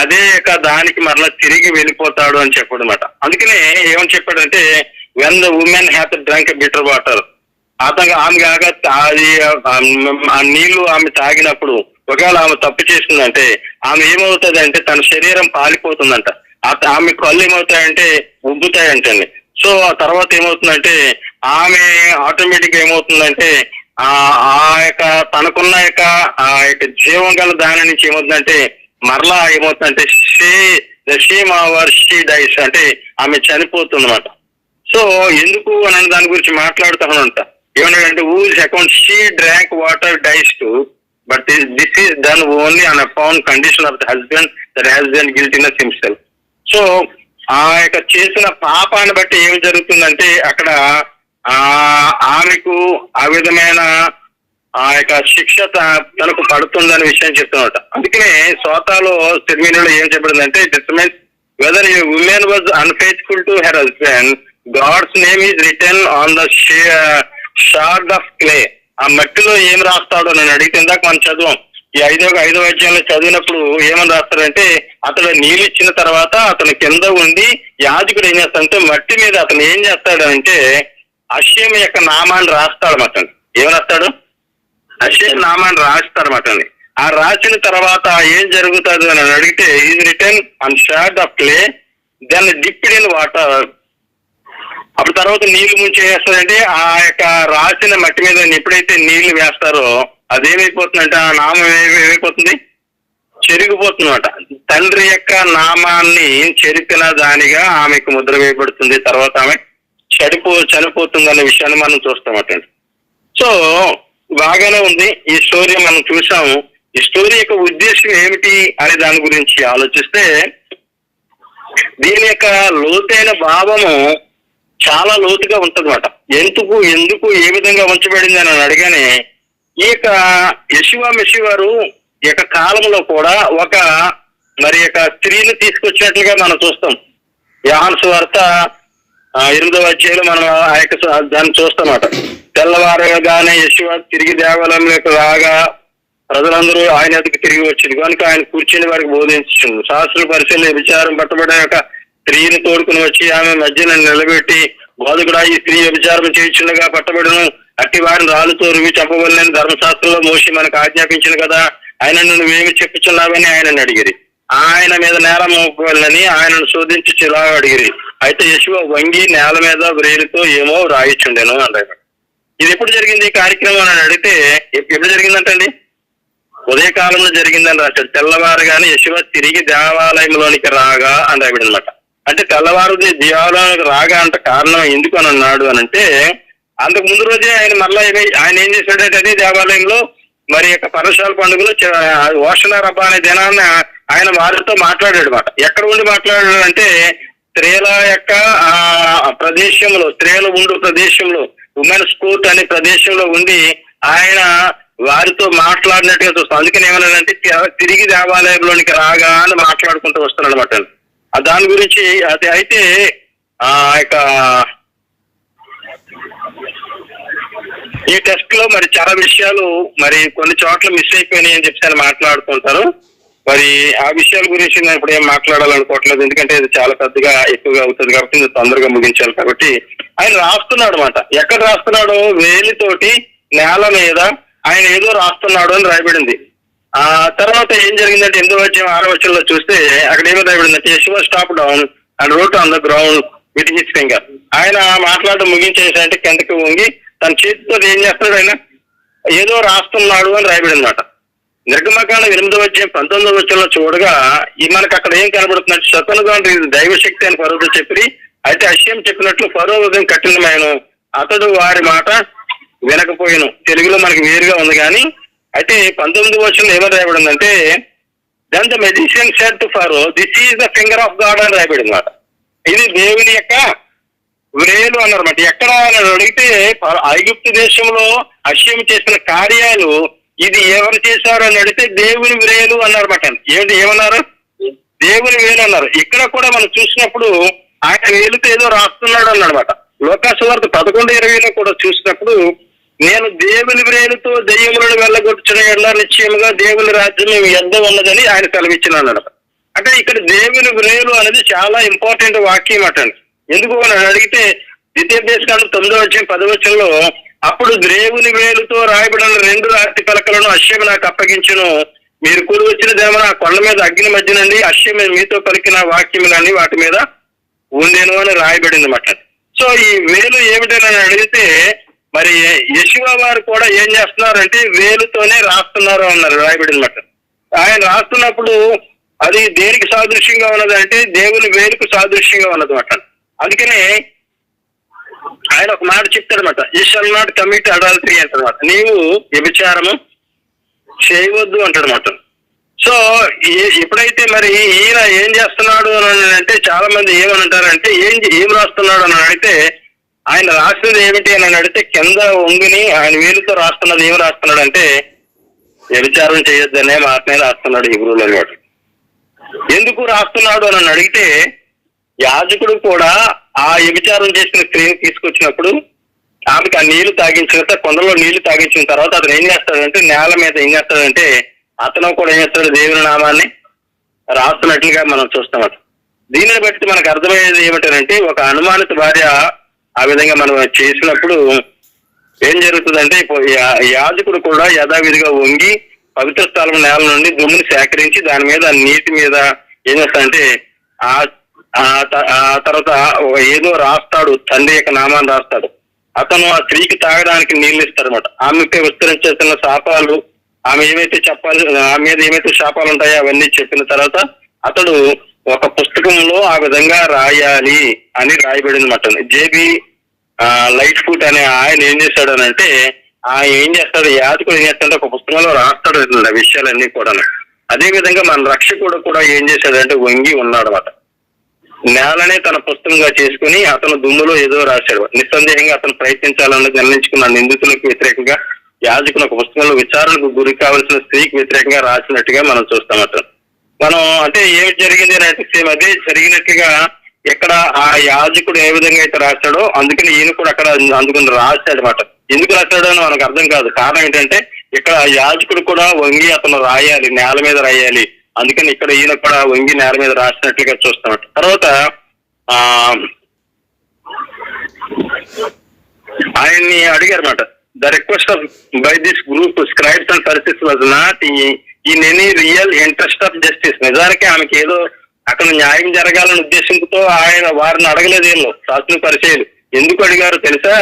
అదే దానికి మరలా తిరిగి వెళ్ళిపోతాడు అని చెప్పాడు అనమాట. అందుకనే ఏమని చెప్పాడంటే when the women have drunk bitter water, ఆమె కాగా అది ఆ నీళ్లు ఆమె తాగినప్పుడు ఒకవేళ ఆమె తప్పు చేసిందంటే ఆమె ఏమవుతుంది అంటే తన శరీరం పాలిపోతుందంట. ఆమె కళ్ళు ఏమవుతాయంటే ఉబ్బుతాయంటండి. సో ఆ తర్వాత ఏమవుతుందంటే ఆమె ఆటోమేటిక్ గా ఏమవుతుందంటే తనకున్న ఆ యొక్క జీవం గల దాని నుంచి ఏమవుతుందంటే మరలా ఏమవుతుందంటే షీ డైస్ అంటే ఆమె చనిపోతుంది అనమాట. సో ఎందుకు అని దాని గురించి మాట్లాడుతానంట. ఏమన్నాడంటే whose account she drank water dies too, but this is done only on upon condition of the husband that has been guiltiness himself. So ఆ యొక్క చేసిన పాపాన్ని బట్టి ఏం జరుగుతుందంటే అక్కడ ఆమెకు ఆ విధమైన ఆ యొక్క శిక్ష తనకు పడుతుందనే విషయం చెప్తున్నమాట. అందుకనే సోతాలో సెర్మీనిలో ఏం చెప్పబడిందంటే determines whether a woman was unfaithful to her husband, God's name is return on the shard of clay. ఆ మట్టిలో ఏం రాస్తాడో నేను అడిగితే ఇందాక మనం చదువాం. ఈ ఐదో అధ్యాయంలో చదివినప్పుడు ఏమని రాస్తాడంటే అతడు నీళ్ళు ఇచ్చిన తర్వాత అతను కింద ఉండి యాజకుడు ఏం చేస్తాడంటే మట్టి మీద అతను ఏం చేస్తాడంటే అశ్యం యొక్క నామాన్ని రాస్తాడన్నమాట. ఏమని రాస్తాడు? అశ్యం నామాన్ని రాస్తాడన్నమాట. ఆ రాసిన తర్వాత ఏం జరుగుతుంది అని అడిగితే is return on shard of clay then dipped in water. అప్పుడు తర్వాత నీళ్లు ముంచి వేస్తారంటే ఆ యొక్క రాసిన మట్టి మీద ఎప్పుడైతే నీళ్లు వేస్తారో అదేమైపోతుందంటే ఆ నామం ఏమైపోతుంది? చెరిగిపోతుంది అనమాట. తండ్రి యొక్క నామాన్ని చెరిపిన దానిగా ఆమెకు ముద్ర వేయబడుతుంది. తర్వాత ఆమె చనిపోతుంది అనే విషయాన్ని మనం చూస్తామట. సో బాగానే ఉంది ఈ స్టోరీ, మనం చూసాము. ఈ స్టోరీ యొక్క ఉద్దేశం ఏమిటి అనే దాని గురించి ఆలోచిస్తే దీని యొక్క లోతైన భావము చాలా లోతుగా ఉంటుందన్నమాట. ఎందుకు ఏ విధంగా ఉంచబడింది అని అడిగానే ఈ యొక్క యెషువా మెషియా వారు ఈ యొక్క కాలంలో కూడా ఒక మరి యొక్క స్త్రీని తీసుకొచ్చినట్లుగా మనం చూస్తాం. యోహాను సువార్త 8వ అధ్యాయంలో మనం ఆ యొక్క దాన్ని చూస్తామట. తెల్లవారగానే యెషువా తిరిగి దేవాలయంలోకి రాగా ప్రజలందరూ ఆయన ఎదుగు తిరిగి వచ్చింది కనుక ఆయన కూర్చుని వారికి బోధించింది. శాస్త్రుల పరిశీలన విచారం పట్టబడే ఒక స్త్రీని తోడుకుని వచ్చి ఆమె మధ్యన నిలబెట్టి బోధకుడా ఈ స్త్రీ వ్యభిచారం చేయించుండగా పట్టబడును, అట్టి వారిని రాళ్ళతో రువి చంపవలని ధర్మశాస్త్రంలో మోషి మనకు ఆజ్ఞాపించింది కదా, ఆయన నువ్వేమి చెప్పుచున్నావని ఆయనను అడిగిరి. ఆయన మీద నేల మోపాలని ఆయనను శోధించి చిలా అడిగిరి. అయితే యెషువా వంగి నేల మీద వ్రేలితో ఏమో రాయిచుండెను అన్నాడు. ఇది ఎప్పుడు జరిగింది ఈ కార్యక్రమం అని అడిగితే ఎప్పుడు జరిగిందంటండి? ఉదయకాలంలో జరిగిందని రాశాడు. తెల్లవారుగానే యెషువా తిరిగి దేవాలయంలోనికి రాగా అని రాబడి అనమాట. అంటే తెల్లవారు దేవాలయానికి రాగా అంటే కారణం ఎందుకు అని అన్నాడు అని అంటే అంతకు ముందు రోజే ఆయన ఏం చేశాడంటే అదే దేవాలయంలో మరి యొక్క పరశాల పండుగలో ఓషణ రబ్బ అనే దినాన్ని ఆయన వారితో మాట్లాడాడు అనమాట. ఎక్కడ ఉండి మాట్లాడాడు అంటే స్త్రీల యొక్క ప్రదేశంలో, స్త్రీలు ఉండు ప్రదేశంలో, ఉమెన్స్ కోర్ట్ అనే ప్రదేశంలో ఉండి ఆయన వారితో మాట్లాడినట్టుగా చూస్తాం. అందుకని ఏమన్నాడంటే తిరిగి దేవాలయంలోనికి రాగా అని మాట్లాడుకుంటూ వస్తున్నాడు అనమాట. దాని గురించి అది అయితే ఆ యొక్క ఈ టెస్ట్ లో మరి చాలా విషయాలు మరి కొన్ని చోట్ల మిస్ అయిపోయినాయి అని చెప్పి మాట్లాడుతుంటారు. మరి ఆ విషయాల గురించి నేను ఇప్పుడు ఏం మాట్లాడాలనుకోవట్లేదు, ఎందుకంటే ఇది చాలా పెద్దగా ఎక్కువగా అవుతుంది కాబట్టి తొందరగా ముగించాలి. కాబట్టి ఆయన రాస్తున్నాడు అనమాట. ఎక్కడ రాస్తున్నాడు? వేలితోటి నేల మీద ఆయన ఏదో రాస్తున్నాడు అని రాయబడింది. ఆ తర్వాత ఏం జరిగిందంటే 8వ అధ్యాయం 6వ వచనంలో చూస్తే అక్కడ ఏమో రాయబడిందంటే Yeshua stooped down and wrote on the ground with his finger. ఆయన మాట్లాడడం ముగించేసంటే కిందకి వంగి తన చేతితో ఏం చేస్తాడు? ఆయన ఏదో రాస్తున్నాడు అని రాయబడింది అనమాట. నిర్గమకాండం 8:19 చూడగా ఈ మనకు అక్కడ ఏం కనబడుతున్నట్టు శతనుగా దైవశక్తి అని ఫరోతో చెప్పి, అయితే అశ్యం చెప్పినట్లు ఫరో హృదయం కఠినమైన అతడు వారి మాట వినకపోయాను. తెలుగులో మనకి వేరుగా ఉంది కానీ, అయితే 19 ఏమని రాయబడిందంటే, then the magician said to Pharaoh, this is the finger of God అని రాయబడింది అన్నమాట. ఇది దేవుని యొక్క వ్రేలు అన్నారన్నమాట. ఎక్కడ అని అడిగితే ఐగుప్తు దేశంలో అశ్యం చేసిన కార్యాలు ఇది ఎవరు చేశారు అని అడిగితే దేవుని వ్రేలు అన్నారన్నమాట. ఏమన్నారు? దేవుని వేలు అన్నారు. ఇక్కడ కూడా మనం చూసినప్పుడు ఆయన వేలుతో ఏదో రాస్తున్నాడు అన్నమాట. లోకాసువార్త 11:20 కూడా చూసినప్పుడు, నేను దేవుని వ్రేలుతో దెయ్యములను వెళ్ళగొట్టుచున్న ఎడల నిశ్చయముగా దేవుని రాజ్యం మీ యొద్ద ఉన్నదని ఆయన సెలవిచ్చినాడు అన్నమాట. అంటే ఇక్కడ దేవుని వ్రేలు అనేది చాలా ఇంపార్టెంట్ వాక్యం అటండి. ఎందుకు అని అడిగితే ద్వితీయోపదేశకాండం 9:10 అప్పుడు దేవుని వేలుతో రాయబడిన 2 రాతి పలకలను అశ్యం నాకు అప్పగించును, మీరు కూడి వచ్చిన దేవన ఆ కొండ మీద అగ్ని మధ్యనండి అశ్యం మీతో పలికిన వాక్యములన్నీ వాటి మీద ఉండేను అని రాయబడింది అన్నమాట. సో ఈ వేలు ఏమిటని అడిగితే మరి యెషూవా వారు కూడా ఏం చేస్తున్నారంటే వేలుతోనే రాస్తున్నారు అన్నారు రాయబడింది అన్నమాట. ఆయన రాస్తున్నప్పుడు అది దేనికి సాదృశ్యంగా ఉన్నది అంటే దేవుని వేలుకు సాదృశ్యంగా ఉన్నది అన్నమాట. అందుకనే ఆయన ఒక మాట చెప్తాడనమాట, you shall not commit adultery అంటాడనమాట. నీవు వ్యభిచారము చేయవద్దు అంటాడనమాట. సో ఎప్పుడైతే మరి ఈయన ఏం చేస్తున్నాడు అని అంటే చాలా మంది ఏమనంటారంటే ఏం రాస్తున్నాడు అని అడిగితే ఆయన రాసినది ఏమిటి అని అడిగితే కింద వంగిని ఆయన వేలుతో రాస్తున్నది ఏమి రాస్తున్నాడు అంటే వ్యభిచారం చేయొద్దనే మాటనే రాస్తున్నాడు హిబ్రూలో అనమాట. ఎందుకు రాస్తున్నాడు అని అడిగితే యాజకుడు కూడా ఆ వ్యభిచారం చేసిన స్త్రీని తీసుకొచ్చినప్పుడు ఆమెకి ఆ నీళ్లు తాగించిన కొండలో నీళ్లు తాగించిన తర్వాత అతను ఏం చేస్తాడంటే నేల మీద ఏం చేస్తాడంటే అతను కూడా ఏం చేస్తాడు దేవుని నామాన్ని రాస్తున్నట్లుగా మనం చూస్తాం. దీనిని బట్టి మనకు అర్థమయ్యేది ఏమిటంటే ఒక అనుమానిత భార్య ఆ విధంగా మనం చేసినప్పుడు ఏం జరుగుతుందంటే యాజకుడు కూడా యథావిధిగా వంగి పవిత్ర స్థలం నేల నుండి దుమ్ముని సేకరించి దాని మీద నీటి మీద ఏం చేస్తాడంటే ఆ తర్వాత ఏదో రాస్తాడు, తండ్రి యొక్క నామాన్ని రాస్తాడు. అతను ఆ స్త్రీకి తాగడానికి నీళ్లు ఇస్తారనమాట. ఆమెపై విస్తరించేస్తున్న శాపాలు, ఆమె ఏమైతే చెప్పాలి, ఆమె మీద ఏమైతే శాపాలు ఉంటాయో అవన్నీ చెప్పిన తర్వాత అతడు ఒక పుస్తకంలో ఆ విధంగా రాయాలి అని రాయబడింది అనమాట. జేబీ లైట్ ఫుట్ అనే ఆయన ఏం చేస్తాడు అని అంటే ఏం చేస్తాడు, యాజకుడు ఏం చేస్తాడంటే ఒక పుస్తకంలో రాస్తాడు ఆ విషయాలన్నీ కూడా. అదే విధంగా మన రక్షకుడు కూడా ఏం చేశాడంటే వంగి ఉన్నాడు అనమాట. నేలనే తన పుస్తకంగా చేసుకుని అతను దుమ్ములో ఏదో రాశాడు. నిస్సందేహంగా అతను ప్రయత్నించాలని నిర్ణయించుకున్న నిందితులకు వ్యతిరేకంగా యాజకుని ఒక పుస్తకంలో విచారణకు గురి కావాల్సిన స్త్రీకి వ్యతిరేకంగా రాసినట్టుగా మనం చూస్తామట. మనం అంటే ఏమి జరిగింది అని అంటే సేమ్ అదే జరిగినట్టుగా ఎక్కడ ఆ యాజకుడు ఏ విధంగా అయితే రాశాడో అందుకని ఈయన కూడా అక్కడ అందుకుని రాశాడు అనమాట. ఎందుకు రాశాడో అని మనకు అర్థం కాదు. కారణం ఏంటంటే ఇక్కడ యాజకుడు కూడా వంగి అతను రాయాలి, నేల మీద రాయాలి. అందుకని ఇక్కడ ఈయన కూడా వంగి నేల మీద రాసినట్లుగా చూస్తామట. తర్వాత ఆయన్ని అడిగారన్నమాట, the request of by this group scribes and Pharisees was not in any real interest of justice. నిజానికి ఆమెకి ఏదో అక్కడ న్యాయం జరగాలనే ఉద్దేశంతో ఆయన వారిని అడగలేదు. వీళ్ళు శాస్త్రుల పరిచయాలు ఎందుకు అడిగారు తెలుసా?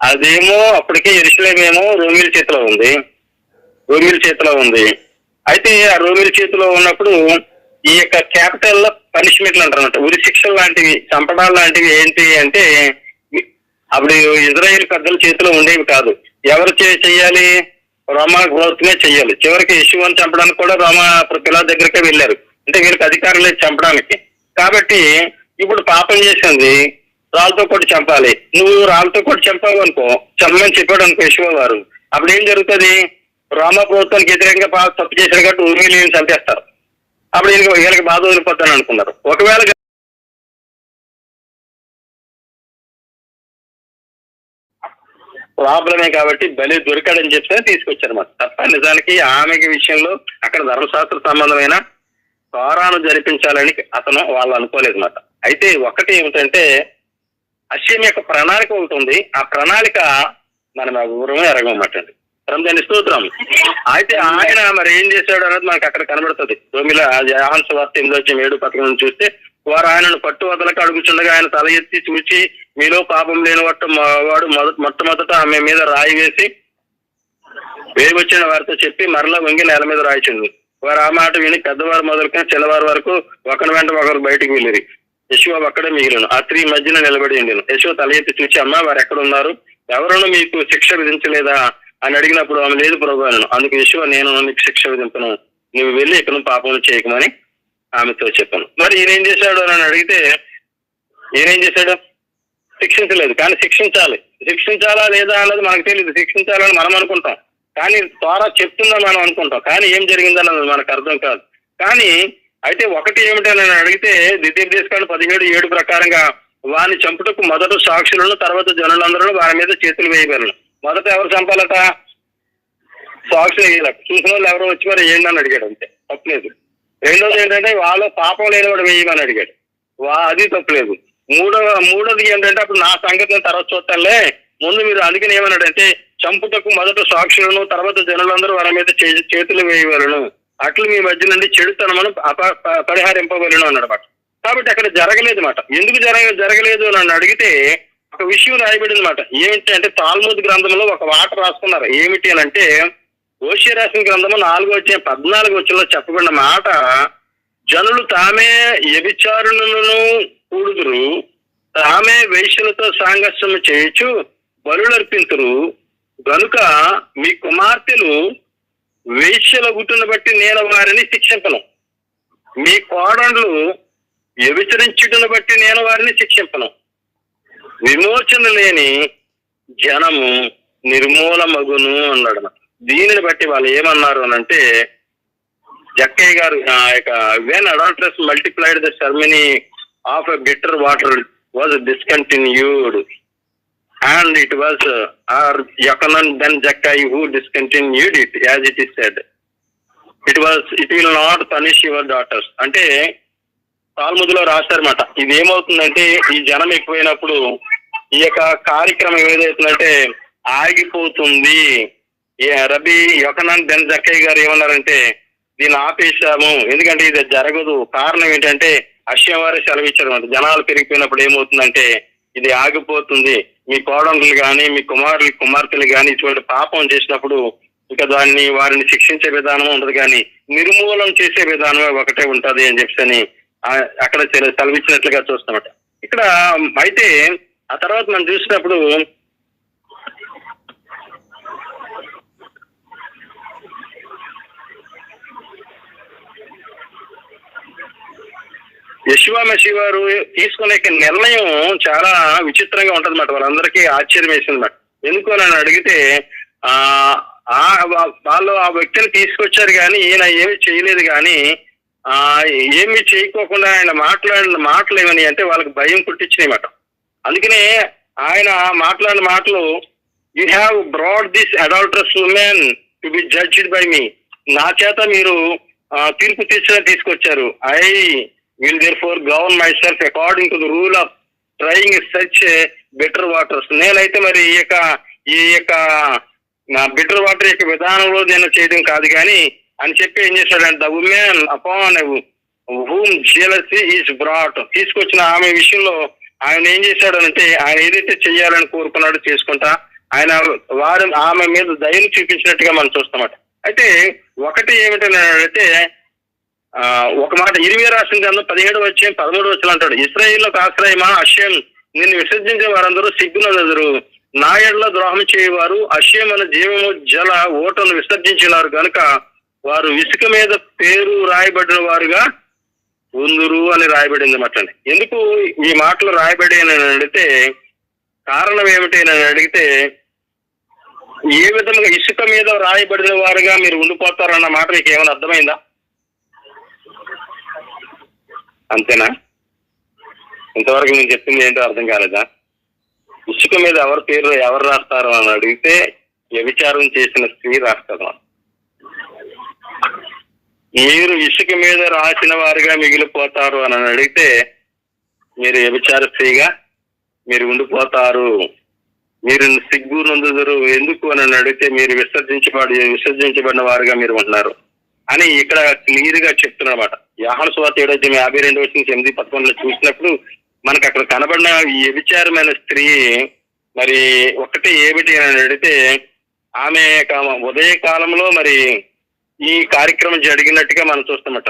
అదేమో అప్పటికే యెరూషలేమేమో రోమీల చేతిలో ఉంది. అయితే ఆ రోమిల చేతిలో ఉన్నప్పుడు ఈ యొక్క క్యాపిటల్ పనిష్మెంట్లు అంటారన్నమాట, ఉరి శిక్షలు లాంటివి, చంపడాలు లాంటివి ఏంటి అంటే అప్పుడు ఇజ్రాయేల్ పెద్దల చేతిలో ఉండేవి కాదు. ఎవరు చెయ్యాలి? రోమా ప్రభుత్వమే చెయ్యాలి. చివరికి యెషూవాను చంపడానికి కూడా రోమా పిలాతు దగ్గరికే వెళ్ళారు. అంటే వీళ్ళకి అధికారం లేదు చంపడానికి. కాబట్టి ఇప్పుడు పాపం చేసింది రాళ్ళతో కొట్టి చంపాలి. నువ్వు రాళ్ళతో కొట్టి చంపావు అనుకో, చంపమని చెప్పాడు అనుకో యెషూవా వారు, అప్పుడు ఏం జరుగుతుంది? రోమా ప్రభుత్వానికి వ్యతిరేకంగా తప్పు చేశారు కాబట్టి ఊరిని చంపేస్తారు. అప్పుడు వీళ్ళకి బాధ వదిలిపోతాను అనుకున్నారు. ఒకవేళ ప్రాబ్లమే కాబట్టి బలి దొరికాడని చెప్తే తీసుకొచ్చారన్నమాట. తప్ప నిజానికి ఆమెకి విషయంలో అక్కడ ధర్మశాస్త్ర సంబంధమైన తోరాను జరిపించాలని వాళ్ళు అనుకోలేదు అన్నమాట. అయితే ఒకటి ఏమిటంటే అశ్యం యొక్క ప్రణాళిక ఉంటుంది. ఆ ప్రణాళిక మనం వివరమే ఎరగమాట అండి. దాని స్తోత్రం. అయితే ఆయన మరి ఏం చేశాడు అనేది మనకు అక్కడ కనబడుతుంది. రోమిల యోహాను సువార్త 8:7 చూస్తే వారు ఆయనను పట్టు వదలక అడుగుచుండగా ఆయన తల ఎత్తి చూచి మీలో పాపం లేని వాడు మొట్టమొదట ఆమె మీద రాయి వేసి వేగొచ్చిన వారితో చెప్పి మరలా వంగి నేల మీద రాయిచింది. వారు ఆ మాట విని పెద్దవారు మొదలుకొని చిన్నవారి వరకు ఒకరి వెంట ఒకరు బయటికి వెళ్ళిరి. యెషూవ ఒక్కడే మిగిలిను. ఆ స్త్రీ మధ్యన నిలబడి ఉండెను. యెషూవ తల ఎత్తి చూచి, అమ్మా, వారు ఎక్కడ ఉన్నారు? ఎవరును మీకు శిక్ష విధించలేదా అని అడిగినప్పుడు ఆమె, లేదు ప్రభు అన్నాను. అందుకు యెషూవ, నేను నీకు శిక్ష విధింపను, నువ్వు వెళ్ళి ఇక్కడ పాపం చేయకమని ఆమెతో చెప్పాను. మరి ఈయనేం చేశాడు అని అడిగితే, ఈయనేం చేశాడు? శిక్షించలేదు. కానీ శిక్షించాలా లేదా అన్నది మనకు తెలియదు. శిక్షించాలని మనం అనుకుంటాం, కానీ ద్వారా చెప్తుందా మనం అనుకుంటాం, కానీ ఏం జరిగిందన్నది మనకు అర్థం కాదు. కానీ అయితే ఒకటి ఏమిటని అడిగితే, ద్వితీయోపదేశకాండం 17:7 ప్రకారంగా వారిని చంపుటకు మొదట సాక్షులను, తర్వాత జనులందరూ వారి మీద చేతులు వేయగలను. మొదట ఎవరు చంపాలట? సాక్షులు వేయాలట. చూసిన వాళ్ళు ఎవరో వచ్చి మరి ఏంటని అడిగాడు, అంతే, తప్పలేదు. రెండోది ఏంటంటే వాళ్ళ పాపం లేనివాడు వేయమని అడిగాడు, అది తప్పలేదు. మూడోది ఏంటంటే, అప్పుడు నా సంగతిని తర్వాత చూస్తానులే, ముందు మీరు అందుకని ఏమన్నాడంటే, చంపుటకు మొదట సాక్షులను, తర్వాత జనులందరూ వారి మీద చేతులు వేయవలను, అట్లు మీ మధ్య నుండి చెడుతనమును పరిహారింపవలను అన్నాడు. కాబట్టి అక్కడ జరగలేదు మాట. ఎందుకు జరగలేదు అని అడిగితే ఒక విషయం రాయబడింది మాట. ఏమిటి అంటే, తాల్ముద్ గ్రంథంలో ఒక మాట రాసుకున్నారు. ఏమిటి అని అంటే, హోషేయ రాసిన గ్రంథము 4:14 చెప్పబడిన మాట, జనులు తామే వ్యభిచారులను కూడుదురు, తామే వేశ్యలతో సాంగత్యము చేయొచ్చు బలులర్పింతురు గనుక మీ కుమార్తెలు వేశ్యల గుట్టును బట్టి నేను వారిని శిక్షింపను, మీ కోడళ్ళు వ్యభిచరించుటను బట్టి నేను వారిని శిక్షింపను, విమోచన లేని జనము నిర్మూలమగును అన్నాడు. దీనిని బట్టి వాళ్ళు ఏమన్నారు అని అంటే, జక్కయ్య గారు when adulterous multiplied the ceremony of a bitter water was discontinued and it was Yochanan ben Zakkai who discontinued it, as it is said. It will not punish your daughters. అంటే తాల్ముద్లో రాశారన్నమాట. ఇది ఏమవుతుందంటే, ఈ జనం ఎక్కువైనప్పుడు ఈ యొక్క కార్యక్రమం ఏదైతుందంటే ఆగిపోతుంది. రబీ యోఖనాన్ బెన్ జక్కయ్య గారు ఏమన్నారంటే, దీన్ని ఆపేశాము, ఎందుకంటే ఇది జరగదు. కారణం ఏంటంటే, అశ్యం వారే సెలవిచ్చారు అన్నమాట. జనాలు పెరిగిపోయినప్పుడు ఏమవుతుందంటే ఇది ఆగిపోతుంది. మీ కోడళ్ళు కానీ మీ కుమార్తెలు కానీ ఇటువంటి పాపం చేసినప్పుడు ఇక వారిని శిక్షించే విధానం ఉండదు, కానీ నిర్మూలన చేసే విధానమే ఒకటే ఉంటది అని చెప్పని అక్కడ సెలవిచ్చినట్లుగా చూస్తామట. ఇక్కడ అయితే ఆ తర్వాత మనం చూసినప్పుడు యెషూవ మెస్సీ వారు తీసుకునే నిర్ణయం చాలా విచిత్రంగా ఉంటది అన్నమాట. వాళ్ళందరికీ ఆశ్చర్యం వేసింది అన్నమాట. ఎందుకు అని అడిగితే, వాళ్ళు ఆ వ్యక్తిని తీసుకొచ్చారు కానీ ఈయన ఏమి చేయలేదు. కానీ ఏమి చేయకోకుండా ఆయన మాట్లాడిన మాటలు ఏమని అంటే వాళ్ళకి భయం పుట్టించినాయి మాట. అందుకనే ఆయన మాట్లాడిన మాటలు, you have brought this adulterous woman to be judged by me, నా చేత మీరు తీర్పు తీసుకొచ్చారు. I will therefore govern myself according to the rule of trying such bitter waters. నేనైతే మరి ఈ యొక్క బిటర్ వాటర్ యొక్క విధానంలో నేను చేయడం కాదు కానీ అని చెప్పి ఏం చేశాడంటే, the women upon whom jealousy is brought, తీసుకొచ్చిన ఆమె విషయంలో ఆయన ఏం చేశాడనంటే, ఆయన ఏదైతే చెయ్యాలని కోరుకున్నాడో చేసుకుంటా ఆయన ఆమె మీద దయను చూపించినట్టుగా మనం చూస్తామట. అయితే ఒకటి ఏమిటని అంటే, ఒక మాట ఇర్మియా రాసిన గ్రంథం 17:13 అంటాడు, ఇశ్రాయేలుకు ఆశ్రయమా అశ్యం, నిన్ను విసర్జించే వారందరూ సిగ్గునందురు, నా ఎడల ద్రోహం చేయవారు అశ్యమైన జీవము జల ఓటను విసర్జించినారు కనుక వారు ఇసుక మీద పేరు రాయబడిన వారుగా ఉందురు అని రాయబడింది అన్నమాట. ఎందుకు ఈ మాటలు రాయబడి అని అడిగితే, కారణం ఏమిటి అని అడిగితే, ఏ విధంగా ఇసుక మీద రాయబడిన వారుగా మీరు ఉండిపోతారన్న మాట మీకు ఏమైనా అర్థమైందా? అంతేనా? ఇంతవరకు నేను చెప్పింది ఏంటో అర్థం కాలేదా? ఇసుక మీద ఎవరు రాస్తారు అని అడిగితే వ్యభిచారం చేసిన స్త్రీ రాస్తారు. మీరు ఇసుక మీద రాసిన వారుగా మిగిలిపోతారు అని అడిగితే మీరు వ్యభిచార స్త్రీగా మీరు ఉండిపోతారు, మీరు సిగ్గు నొందుదురు. ఎందుకు అని అడిగితే మీరు విసర్జించబడిన వారుగా మీరు ఉంటున్నారు అని ఇక్కడ క్లియర్ గా చెప్తున్నమాట. యోహాను సువార్త 7:52-8 చూసినప్పుడు మనకు అక్కడ కనబడిన ఈ వ్యభిచారమైన స్త్రీ మరి ఒకటి ఏమిటి అని అడిగితే, ఆమె ఉదయ కాలంలో మరి ఈ కార్యక్రమం జరిగినట్టుగా మనం చూస్తామట.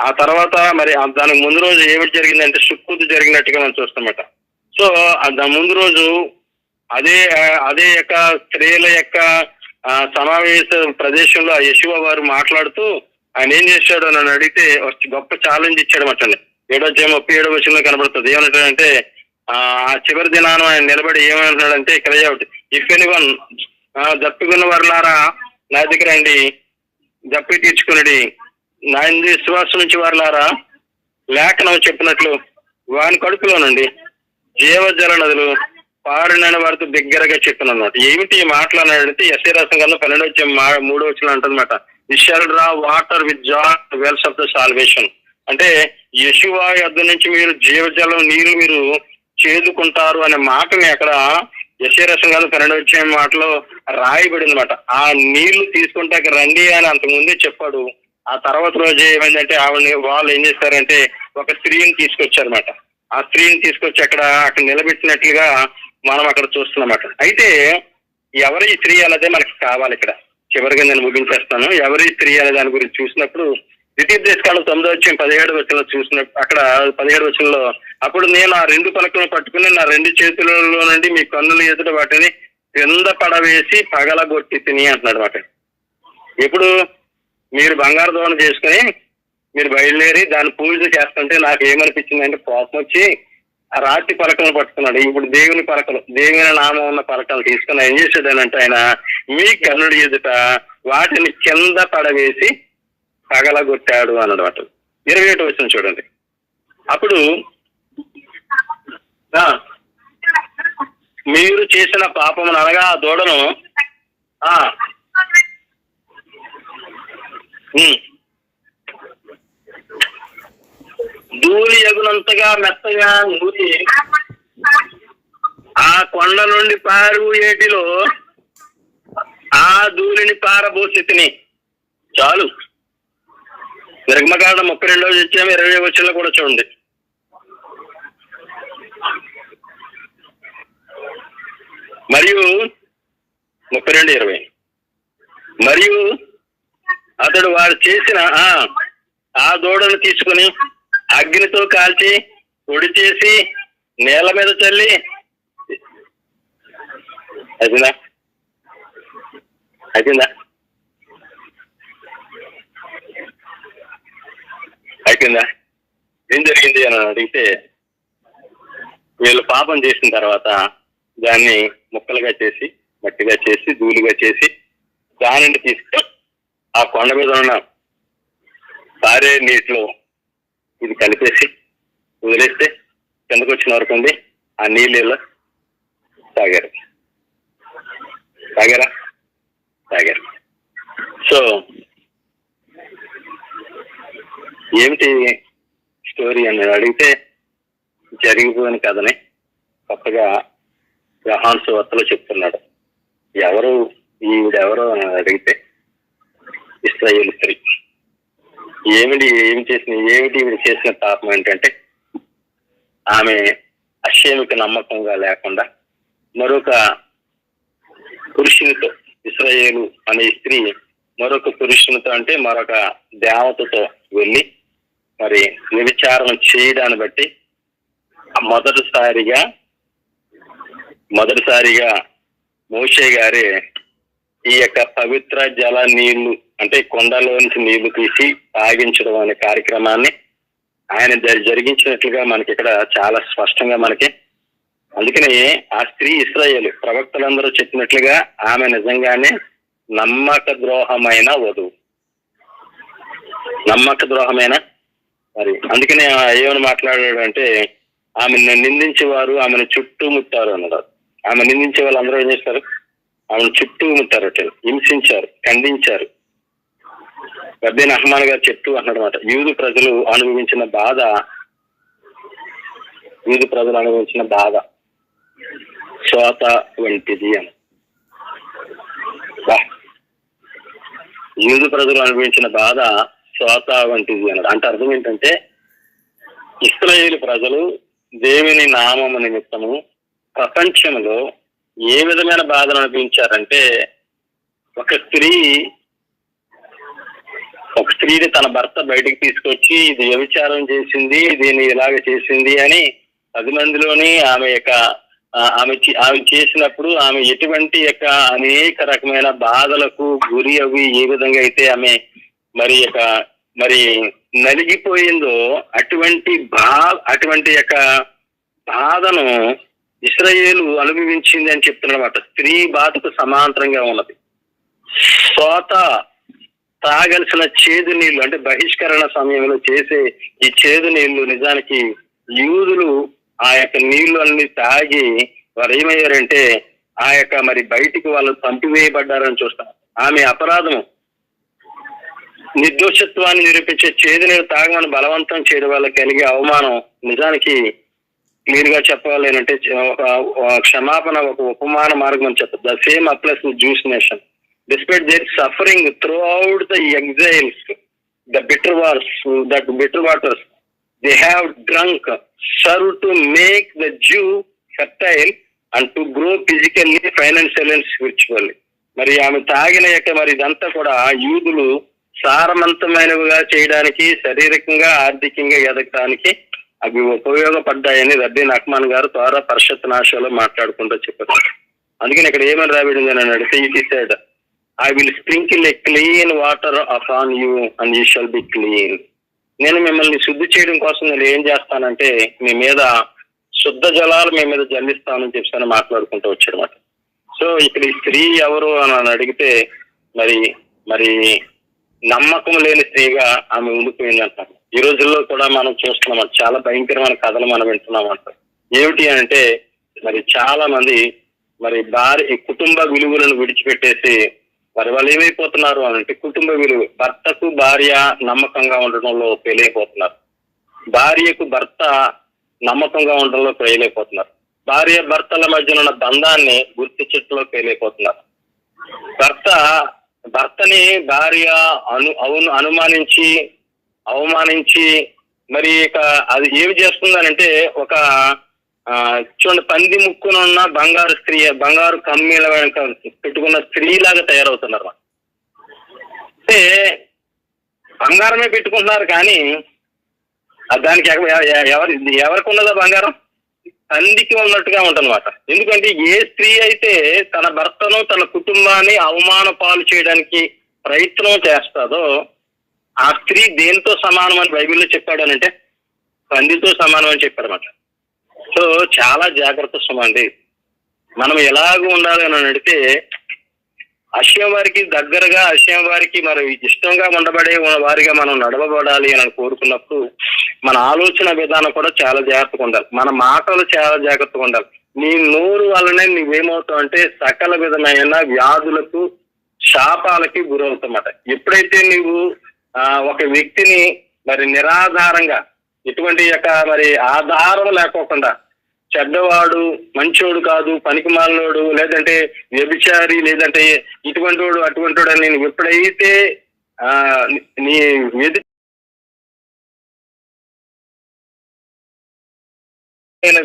ఆ తర్వాత మరి దానికి ముందు రోజు ఏమిటి జరిగిందంటే సుక్కుతు జరిగినట్టుగా మనం చూస్తామట. సో దాని ముందు రోజు అదే యొక్క స్త్రీల యొక్క సమావేశ ప్రదేశంలో యెషూవ వారు మాట్లాడుతూ ఆయన ఏం చేశాడు అని అడిగితే గొప్ప ఛాలెంజ్ ఇచ్చాడు మాట. 7:37 వచనంలో కనబడుతుంది. ఏమంటాడంటే ఆ చివరి దినాన ఆయన నిలబడి ఏమంటున్నాడంటే ఇక్కడ ఇఫ్ ఎనీవన్ దప్పికున్న వారులారా నా దగ్గర అండి దప్పి తీర్చుకున్నది, నా విశ్వాసం నుంచి వారులారా లేఖనం చెప్పినట్లు వాని కడుపులోనండి జీవజల నదులు పారినని వారితో దగ్గరగా చెప్పిన అన్నమాట. ఏమిటి మాట్లాడితే యెషయా రాసిన గ్రంథం 12:3 అంటదన్నమాట. You shall draw water with joy wells of the salvation. అంటే యెషూవ యొద్ద నుంచి మీరు జీవజలం నీళ్లు మీరు చేదుకుంటారు అనే మాటని అక్కడ యెషయా రాసిన గ్రంథం 12 మాటలో రాయబడింది అనమాట. ఆ నీళ్లు తీసుకుంటాక రండి అని అంతకుముందే చెప్పాడు. ఆ తర్వాత రోజు ఏమైందంటే వాళ్ళు ఏం చేస్తారంటే ఒక స్త్రీని తీసుకొచ్చారనమాట. ఆ స్త్రీని తీసుకొచ్చి అక్కడ నిలబెట్టినట్లుగా మనం అక్కడ చూస్తున్నమాట. అయితే ఎవరి స్త్రీ అనేదే మనకి కావాలి. ఇక్కడ చివరిగా నేను ముగించేస్తాను. ఎవరి స్త్రీ అనే దాని గురించి చూసినప్పుడు ద్వితీయోపదేశకాండం 9:17 చూసినప్పుడు అక్కడ 17 అప్పుడు నేను ఆ 2 పలకలను పట్టుకుని నా 2 చేతులలో నుండి మీ కన్నుల ఎదుట వాటిని క్రింద పడవేసి పగలగొట్టి తిని అంటున్నాడు మాట. ఎప్పుడు మీరు బంగారు దోణ చేసుకుని మీరు బయలుదేరి దాన్ని పూజ చేస్తుంటే నాకు ఏమనిపించింది అంటే కోపం వచ్చి ఆ రాతి పలకలను పట్టుకున్నాడు. ఇప్పుడు దేవుని పలకలు, దేవుని నామం ఉన్న పలకలు తీసుకుని ఏం చేశాడనంటే ఆయన మీ కన్నుడి ఎదుట వాటిని కింద పడవేసి పగలగొట్టాడు అన్నమాట. 21 చూడండి. అప్పుడు మీరు చేసిన పాపమును అనగా ఆ దూడను ధూళి ఎగునంతగా మెత్తగా నూరి ఆ కొండ నుండి పారుయేటిలో ఆ ధూళిని పారబోసి తిని చాలు. నిర్గమకాండం 32 వచ్చాము 20 వచ్చేలో కూడా చూడండి. మరియు 32:20 మరియు అతడు వారు చేసిన ఆ దూడను తీసుకుని అగ్నితో కాల్చి పొడి చేసి నేల మీద చల్లి అయిపోయిందా ఏం జరిగింది అని అడిగితే వీళ్ళు పాపం చేసిన తర్వాత దాన్ని ముక్కలుగా చేసి మట్టిగా చేసి ధూళిగా చేసి దానిని తీసుకు ఆ కొండ మీద ఉన్న పారే నీటిలో ఇది కలిపేసి వదిలేస్తే కిందకు వచ్చిన వరకు ఉంది. ఆ నీళ్ళలో తాగారు. సో ఏమిటి స్టోరీ అని అడిగితే జరిగిపోయిన కథని కొత్తగా యోహాను సువార్తలో చెప్తున్నాడు. ఈవిడెవరు అని అడిగితే ఇశ్రాయేలు స్త్రీ. ఏమిటి ఈవిడ చేసిన పాపం ఏంటంటే ఆమె అక్షేమిక నమ్మకంగా లేకుండా మరొక పురుషునితో, ఇశ్రాయేలు అనే స్త్రీ మరొక పురుషునితో అంటే మరొక దేవతతో వెళ్ళి మరి వ్యభిచారం చేయడాన్ని బట్టి మొదటిసారిగా మోషే గారే ఈ యొక్క పవిత్ర జల నీళ్లు అంటే కొండలోంచి నీళ్లు తీసి తాగించడం అనే కార్యక్రమాన్ని ఆయన జరిగించినట్లుగా మనకి ఇక్కడ చాలా స్పష్టంగా మనకి. అందుకని ఆ స్త్రీ ఇశ్రాయేలు ప్రవక్తలందరూ చెప్పినట్లుగా ఆమె నిజంగానే నమ్మక ద్రోహమైన వధువు, మరి అందుకని ఏమని మాట్లాడాడు అంటే ఆమెను నిందించేవారు ఆమెను చుట్టుముట్టారు అన్నాడు. ఆమె నిందించే వాళ్ళు అందరూ ఏం చేస్తారు? ఆమెను చుట్టుముట్టారట, హింసించారు, ఖండించారు. రబ్బీన్ అహ్మాన్ గారు చెప్తూ అన్నమాట, యూదు ప్రజలు అనుభవించిన బాధ శ్వాత వంటిది అని. యూదు ప్రజలు అనుభవించిన బాధ శ్వాత వంటిది అన్నాడు. అంటే అర్థం ఏంటంటే ఇశ్రాయేలు ప్రజలు దేవుని నామము నిమిత్తము ప్రపంచంలో ఏ విధమైన బాధను అనుభవించారంటే ఒక స్త్రీని తన భర్త బయటకు తీసుకొచ్చి ఇది వ్యభిచారం చేసింది, దీన్ని ఇలాగ చేసింది అని 10 మందిలోని ఆమె చేసినప్పుడు ఆమె ఎటువంటి అనేక రకమైన బాధలకు గురి అవి ఏ విధంగా అయితే ఆమె మరి నలిగిపోయిందో అటువంటి బాధను ఇశ్రాయేలు అనుభవించింది అని చెప్తున్నమాట. స్త్రీ బాధకు సమాంతరంగా ఉన్నది. తాగాల్సిన చేదు నీళ్లు అంటే బహిష్కరణ సమయంలో చేసే ఈ చేదు నీళ్లు నిజానికి యూదులు ఆ నీళ్లు అన్ని తాగి వారు ఏమయ్యారంటే మరి బయటికి వాళ్ళు పంపివేయబడ్డారని చూస్తాం. ఆమె అపరాధము నిర్దోషత్వాన్ని నిరూపించే చేదు నీళ్ళు తాగమని బలవంతం చేయడం వల్ల కలిగే అవమానం నిజానికి క్లియర్ గా చెప్పాలి అంటే ఒక క్షమాపణ, ఒక ఉపమాన మార్గం అని చెప్పదు. The same applies to Jewish nation. Despite their suffering throughout the exiles, the bitter waters they have drunk serve to make the Jew fertile and to grow physically, financially and spiritually. మరి ఆమె తాగిన మరి ఇదంతా కూడా యూదులు సారవంతమైనవిగా చేయడానికి, శారీరకంగా ఆర్థికంగా ఎదగడానికి అవి ఉపయోగపడ్డాయని రబ్బీ నఖ్మాన్ గారు త్వర పరిషత్ నాశలో మాట్లాడుకుంటూ చెప్పారు. అందుకని ఇక్కడ ఏమని రాబడింది అని అడిగితే it is said, I will sprinkle a clean water upon you and you shall be clean. నేను మిమ్మల్ని శుద్ధి చేయడం కోసం నేను ఏం చేస్తానంటే మీ మీద శుద్ధ జలాలు మీ మీద జల్లిస్తానని చెప్పి మాట్లాడుకుంటూ వచ్చాడనమాట. సో ఇక్కడ ఈ స్త్రీ ఎవరు అని అడిగితే మరి నమ్మకం లేని స్త్రీగా ఆమె ఉండిపోయింది అంటారు. ఈ రోజుల్లో కూడా మనం చూస్తున్నాం, చాలా భయంకరమైన కథలు మనం వింటున్నాం అంటారు. ఏమిటి అంటే మరి చాలా మంది కుటుంబ విలువలను విడిచిపెట్టేసి వాళ్ళు ఏమైపోతున్నారు అంటే కుటుంబ విలువ, భర్తకు భార్య నమ్మకంగా ఉండడంలో ఫెయిలైపోతున్నారు, భార్యకు భర్త నమ్మకంగా ఉండడంలో ఫెయిలైపోతున్నారు, భార్య భర్తల మధ్యన ఉన్న బంధాన్ని గుర్తించడంలో ఫెయిలైపోతున్నారు, భర్తని భార్య అవమానించి మరి అది ఏమి చేస్తుందనంటే చూడండి, పంది ముక్కునున్న బంగారు కమ్మీల పెట్టుకున్న స్త్రీలాగా తయారవుతున్నారు. అంటే బంగారమే పెట్టుకుంటున్నారు కానీ దానికి ఎవరికి ఉన్నదా బంగారం? పందికి ఉన్నట్టుగా ఉంటన్నమాట. ఎందుకంటే ఏ స్త్రీ అయితే తన భర్తను తన కుటుంబాన్ని అవమాన పాలు చేయడానికి ప్రయత్నం చేస్తాదో ఆ స్త్రీ దేనితో సమానం అని బైబిల్లో చెప్పాడు అని అంటే పందితో సమానం అని చెప్పాడు అన్నమాట. సో చాలా జాగ్రత్త సుమండి. మనం ఎలాగ ఉండాలి అని అడిగితే అశ్యం వారికి దగ్గరగా, అశ్యం వారికి మరి ఇష్టంగా ఉండబడే వారిగా మనం నడవబడాలి అని కోరుకున్నప్పుడు మన ఆలోచన విధానం కూడా చాలా జాగ్రత్తగా ఉండాలి, మన మాటలు చాలా జాగ్రత్తగా ఉండాలి. నీ నోరు వల్లనే నువ్వేమవుతావు అంటే సకల విధమైన వ్యాధులకు, శాపాలకి గురవుతామట. ఎప్పుడైతే నువ్వు ఒక వ్యక్తిని నిరాధారంగా ఎటువంటి ఆధారం లేకోకుండా చెడ్డవాడు, మంచోడు కాదు, పనికిమాలినోడు, లేదంటే వ్యభిచారి, లేదంటే ఇటువంటి వాడు అటువంటి వాడు అని నేను ఎప్పుడైతే నీ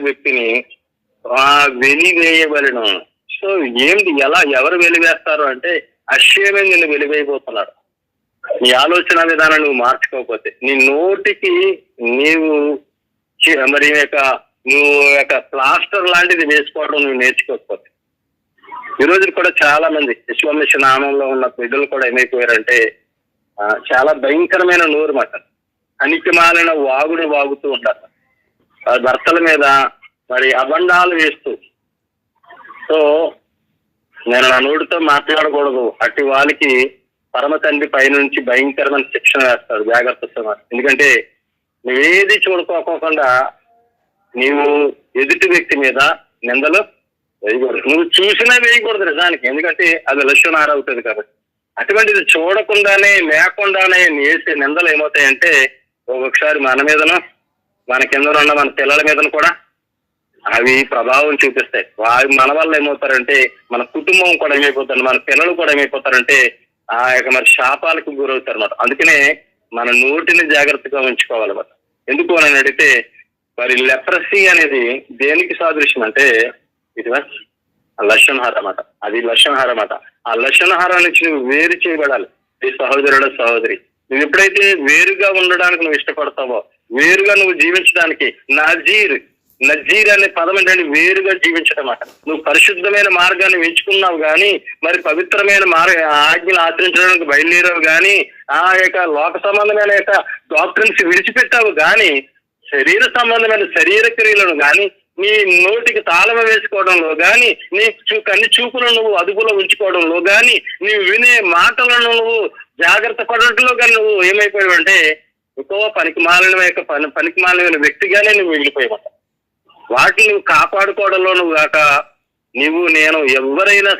వ్యక్తిని వెలివేయబడను. సో ఎవరు వెలివేస్తారు అంటే అశ్వమే నిన్ను వెలివేయబోతున్నారు. నీ ఆలోచన విధానం నువ్వు మార్చుకోకపోతే, నీ నోటికి నువ్వు ప్లాస్టర్ లాంటిది వేసుకోవడం నువ్వు నేర్చుకోకపోతే. ఈ రోజు కూడా చాలా మంది విశ్వమిష నామంలో ఉన్న బిడ్డలు కూడా ఏమైపోయారంటే చాలా భయంకరమైన నోరు మాట, అనికిమాలిన వాగుతూ ఉంటారు భర్తల మీద అబండాలు వేస్తూ. సో నేను నా నోటితో మాట్లాడకూడదు, అట్టి వాళ్ళకి పరమ తండ్రి పైనుంచి భయంకరమైన శిక్షణ వేస్తాడు. జాగ్రత్త. ఎందుకంటే నువ్వేది చూడుకోకుండా నీవు ఎదుటి వ్యక్తి మీద నిందలు వేయకూడదు, నువ్వు చూసినా వేయకూడదు నిజానికి, ఎందుకంటే అది లక్ష్యనార అవుతుంది కాబట్టి. అటువంటిది చూడకుండానే లేకుండానే వేసే నిందలు ఏమవుతాయంటే ఒక్కొక్కసారి మన మీదను, మన కింద ఉన్న మన పిల్లల మీదను కూడా అవి ప్రభావం చూపిస్తాయి. మన వల్ల ఏమవుతారంటే మన కుటుంబం కూడా ఏమైపోతారు, మన పిల్లలు కూడా ఏమైపోతారంటే శాపాలకు గురవుతారు అన్నమాట. అందుకనే మన నోటిని జాగ్రత్తగా ఉంచుకోవాలన్నమాట. ఎందుకు అని అడిగితే లెప్రసీ అనేది దేనికి సాదృశ్యం అంటే ఇది లక్షణహార అన్నమాట. అది లక్షణహార అన్నమాట. ఆ లక్షణహారం నుంచి నువ్వు వేరు చేయబడాలి. ఈ సహోదరుడు సహోదరి, నువ్వు ఎప్పుడైతే వేరుగా ఉండడానికి నువ్వు ఇష్టపడతావో, వేరుగా నువ్వు జీవించడానికి, నజీర్ అనే పదం ఏంటంటే వేరుగా జీవించడం అట. నువ్వు పరిశుద్ధమైన మార్గాన్ని ఎంచుకున్నావు కానీ, మరి పవిత్రమైన ఆజ్ఞలు ఆచరించడానికి బయలుదేరావు కానీ, ఆ యొక్క లోక సంబంధమైన యొక్క డాక్టర్స్ విడిచిపెట్టావు కానీ, శరీర సంబంధమైన శరీర క్రియలను కానీ, నీ నోటికి తాళం వేసుకోవడంలో గాని, నీ కన్ని చూపులను నువ్వు అదుపులో ఉంచుకోవడంలో గాని, నీవు వినే మాటలను నువ్వు జాగ్రత్త పడటంలో కానీ నువ్వు ఏమైపోయావు అంటే ఎక్కువ పనికిమాలిన వ్యక్తిగానే నువ్వు మిగిలిపోయావు. వాటిని నువ్వు కాపాడుకోవడంలో నువ్వు కాక, నేను ఎవరమైనా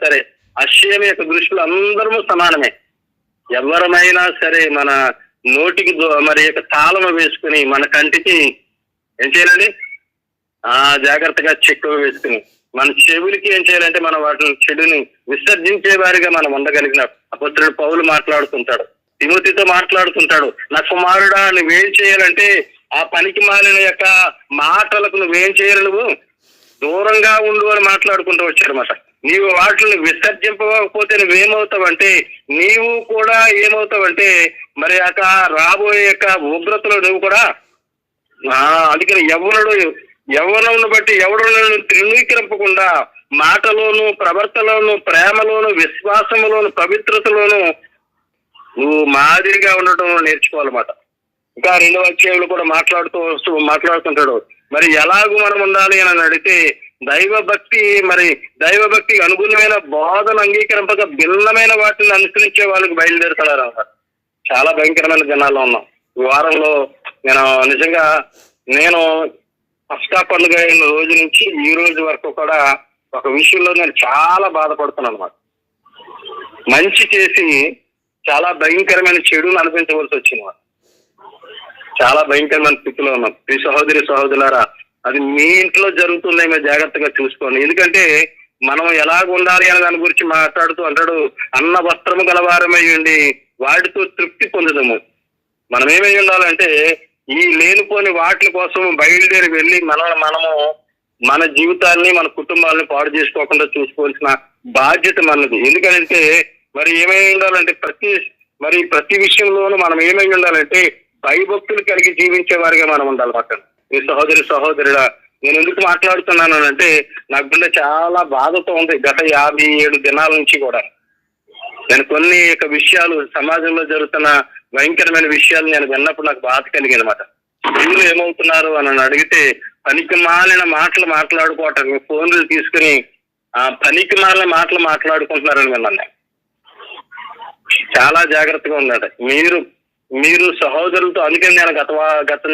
సరే అశ్యమి యొక్క దృష్టిలో అందరము సమానమే. ఎవరమైనా సరే మన నోటికి మరి యొక్క తాళం వేసుకుని, మన కంటికి ఏం చేయాలండి, జాగ్రత్తగా చెక్కువ వేసుకుని, మన చెవులకి ఏం చేయాలంటే మనం వాటిని చెడుని విసర్జించే వారిగా మనం ఉండగలిగిన అపొస్తలుడు పౌలు మాట్లాడుతుంటాడు, తిమోతితో మాట్లాడుతుంటాడు. నా కుమారుడా, నువ్వేం చేయాలంటే ఆ పనికి మాలిన యొక్క మాటలకు నువ్వేం చేయాలి, నువ్వు దూరంగా ఉండు అని మాట్లాడుకుంటూ వచ్చారన్నమాట. నీవు వాటిని విసర్జింపకపోతే నువ్వేమవుతావంటే, నీవు కూడా ఏమవుతావంటే మరి యొక్క రాబోయే యొక్క ఉగ్రతలో నువ్వు కూడా అందుకని యవ్వనమును బట్టి ఎవడను త్రినీకరింపకుండా మాటలోను, ప్రవర్తనలోను, ప్రేమలోను, విశ్వాసములోను, పవిత్రతలోను నువ్వు మాదిరిగా ఉండటం నేర్చుకోవాలన్నమాట. ఇంకా 2వ అధ్యాయంలో కూడా మాట్లాడుతుంటాడు. మరి ఎలాగూ మనం ఉండాలి అని అడిగితే దైవభక్తికి అనుగుణమైన బోధన అంగీకరింపక భిన్నమైన వాటిని అనుసరించే వాళ్ళకి బయలుదేరుతున్నారు అన్నమాట. చాలా భయంకరమైన దినాల్లో ఉన్నాం. ఈ వారంలో నేను పస్కా పండుగ అయిన రోజు నుంచి ఈ రోజు వరకు కూడా ఒక విషయంలో నేను చాలా బాధపడుతున్నాను అన్నమాట. మంచి చేసి చాలా భయంకరమైన చెడును అనిపించవలసి వచ్చింది. చాలా భయంకరమైన స్థితిలో ఉన్నాం. ఈ సహోదరులారా, అది మీ ఇంట్లో జరుగుతుందేమో జాగ్రత్తగా చూసుకోండి. ఎందుకంటే మనం ఎలాగ ఉండాలి అనే దాని గురించి మాట్లాడుతూ అంటాడు, అన్న వస్త్రము గలవారమై ఉండి వాటితో తృప్తి పొందదము. మనం ఏమై ఉండాలంటే ఈ లేనిపోని వాటి కోసం బయలుదేరి వెళ్ళి మనము మన జీవితాన్ని, మన కుటుంబాలని పాడు చేసుకోకుండా చూసుకోవాల్సిన బాధ్యత మనది. ఎందుకంటే మరి ఏమై ఉండాలంటే ప్రతి విషయంలోనూ మనం ఏమై ఉండాలంటే భయభక్తులు కలిగి జీవించే వారిగా మనం ఉండాలి. పక్కన ఈ సహోదరుడా, నేను ఎందుకు మాట్లాడుతున్నాను అంటే నాకు గుండె చాలా బాధతో ఉంది. గత 57 దినాల నుంచి కూడా నేను కొన్ని యొక్క విషయాలు, సమాజంలో జరుగుతున్న భయంకరమైన విషయాలు నేను విన్నప్పుడు నాకు బాధ కలిగింది అన్నమాట. వీళ్ళు ఏమవుతున్నారు అని అడిగితే పనికి మాలిన మాటలు మాట్లాడుకోవటం, ఫోన్లు తీసుకుని పనికి మాలిన మాటలు మాట్లాడుకుంటున్నారని విన్నాను. చాలా జాగ్రత్తగా ఉన్నాడు మీరు సహోదరులతో. అందుకని నేను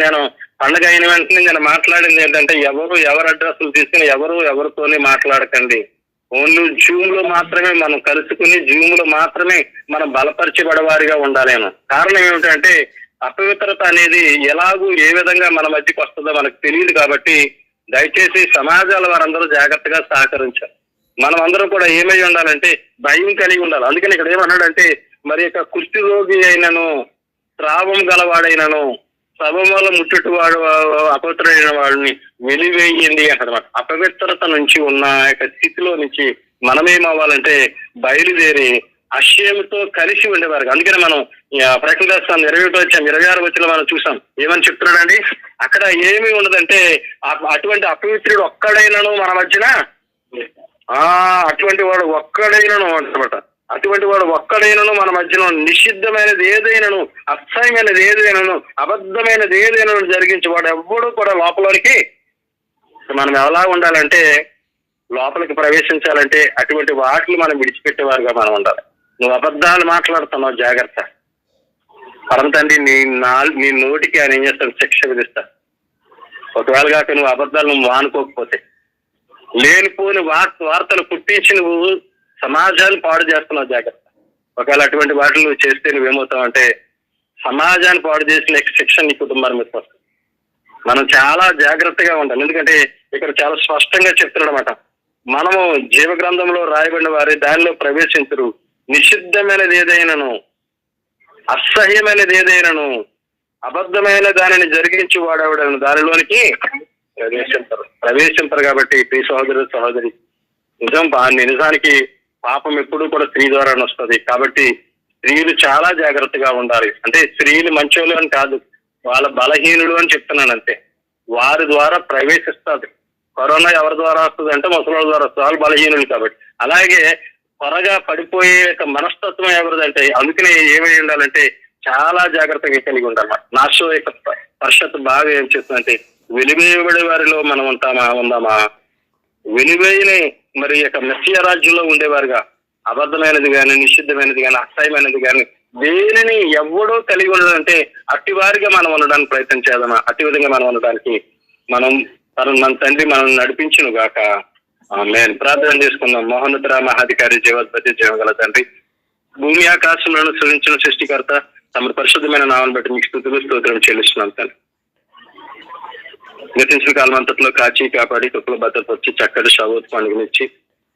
నేను పండగ అయిన వెంటనే నేను మాట్లాడింది ఏంటంటే ఎవరు అడ్రస్లు తీసుకుని ఎవరితోనే మాట్లాడకండి. ఓన్లీ జూమ్ లో మాత్రమే మనం కలుసుకుని, జూమ్ లో మాత్రమే మనం బలపరచబడేవారిగా ఉండాలేను. కారణం ఏమిటంటే అపవిత్రత అనేది ఎలాగూ ఏ విధంగా మన మధ్యకి వస్తుందో మనకు తెలియదు. కాబట్టి దయచేసి సమాజాల వారందరూ జాగ్రత్తగా సహకరించాలి. మనం అందరం కూడా ఏమై ఉండాలంటే భయం కలిగి ఉండాలి. అందుకని ఇక్కడ ఏమన్నాడంటే మరి యొక్క కుష్టి రోగి అయినను, త్రావం గలవాడైనను, సభముల ముట్టుటి వాడు అపవిత్రుడైన వాడిని వెలివేయండి అంటారన్నమాట. అపవిత్రత నుంచి ఉన్న యొక్క స్థితిలో నుంచి మనమేమవ్వాలంటే బయలుదేరి అశ్యముతో కలిసి ఉండేవారు. అందుకని మనం ప్రకటన రాస్తాం 21-26 వచ్చిన మనం చూసాం. ఏమని చెప్తున్నాడండి అక్కడ? ఏమి ఉండదంటే అటువంటి అపవిత్రుడు ఒక్కడైనను మన మధ్యన, అటువంటి వాడు ఒక్కడైనను అంటమాట. అటువంటి వాడు ఒక్కడైనను మన మధ్యలో నిషిద్ధమైనది ఏదైనాను, అసహ్యమైనది ఏదైనాను, అబద్ధమైనది ఏదైనాను జరిగించి వాడు ఎవ్వడూ కూడా లోపలికి మనం ఎలా ఉండాలంటే, లోపలికి ప్రవేశించాలంటే అటువంటి వాటిని మనం విడిచిపెట్టేవారుగా మనం ఉండాలి. నువ్వు అబద్ధాలు మాట్లాడుతున్నావు, జాగ్రత్త. పరమ తండ్రి నీ నోటికి ఆయన ఏం చేస్తాడు? శిక్ష విధిస్తా. ఒకవేళ కాక నువ్వు అబద్ధాలు మానుకోకపోతే, లేనిపోని వార్తలు పుట్టించి నువ్వు సమాజాన్ని పాడు చేస్తున్నావు, జాగ్రత్త. ఒకవేళ అటువంటి వాటిని నువ్వు చేస్తే నువ్వేమవుతావు అంటే సమాజాన్ని పాడు చేసిన శిక్ష నీ కుటుంబాన్ని మీద వస్తుంది. మనం చాలా జాగ్రత్తగా ఉండాలి. ఎందుకంటే ఇక్కడ చాలా స్పష్టంగా చెప్తున్నాడు అన్నమాట. మనము జీవ గ్రంథంలో రాయబడిన వారి దానిలో ప్రవేశించరు. నిషిద్ధమైనది ఏదైనాను, అసహ్యమైనది ఏదైనాను, అబద్ధమైన దానిని జరిగించి వాడేవాడను దానిలోనికి ప్రవేశింపరు. కాబట్టి ప్రియ సహోదరి నిజానికి పాపం ఎప్పుడు కూడా స్త్రీ ద్వారానే వస్తుంది. కాబట్టి స్త్రీలు చాలా జాగ్రత్తగా ఉండాలి. అంటే స్త్రీలు మంచోళ్ళు అని కాదు, వాళ్ళ బలహీనులు అని చెప్తున్నాను అంతే. వారి ద్వారా ప్రవేశిస్తుంది. కరోనా ఎవరి ద్వారా వస్తుంది అంటే ముసలి ద్వారా వస్తుంది, వాళ్ళు బలహీనులు కాబట్టి. అలాగే త్వరగా పడిపోయే మనస్తత్వం ఎవరిదంటే, అందుకనే ఏమై ఉండాలంటే చాలా జాగ్రత్తగా కలిగి ఉండాలి. నాశో యొక్క పరిషత్ బాగా ఏం చేస్తుందంటే, వెలివేయబడే వారిలో మనం ఉందామా, వెలివేయని మరి యొక్క మెస్సియా రాజ్యంలో ఉండేవారుగా, అబద్ధమైనది కానీ, నిషిద్ధమైనది కానీ, అసహ్యమైనది కానీ దేనిని ఎవడో కలిగి ఉండడంటే అట్టి వారిగా మనం ఉండడానికి ప్రయత్నం చేద్దామా. అట్టి విధంగా మనం ఉండడానికి మన తండ్రి మనం నడిపించును గాక. మేము ప్రార్థన చేసుకుందాం. మహోన్నత మహాధికారి జీవాధిపతి జీవగల తండ్రి, భూమి ఆకాశంలో సృష్టించిన సృష్టికర్త, తమ పరిశుద్ధమైన నామాన్ని బట్టి మీకు స్తుతులు స్తోత్రం చెల్లిస్తున్నాం తండ్రి. గతించిన కాలం అంతట్లో కాచి కాపాడి కృపల భద్రపరిచి చక్కటి షాబోత్ పండుగనిచ్చి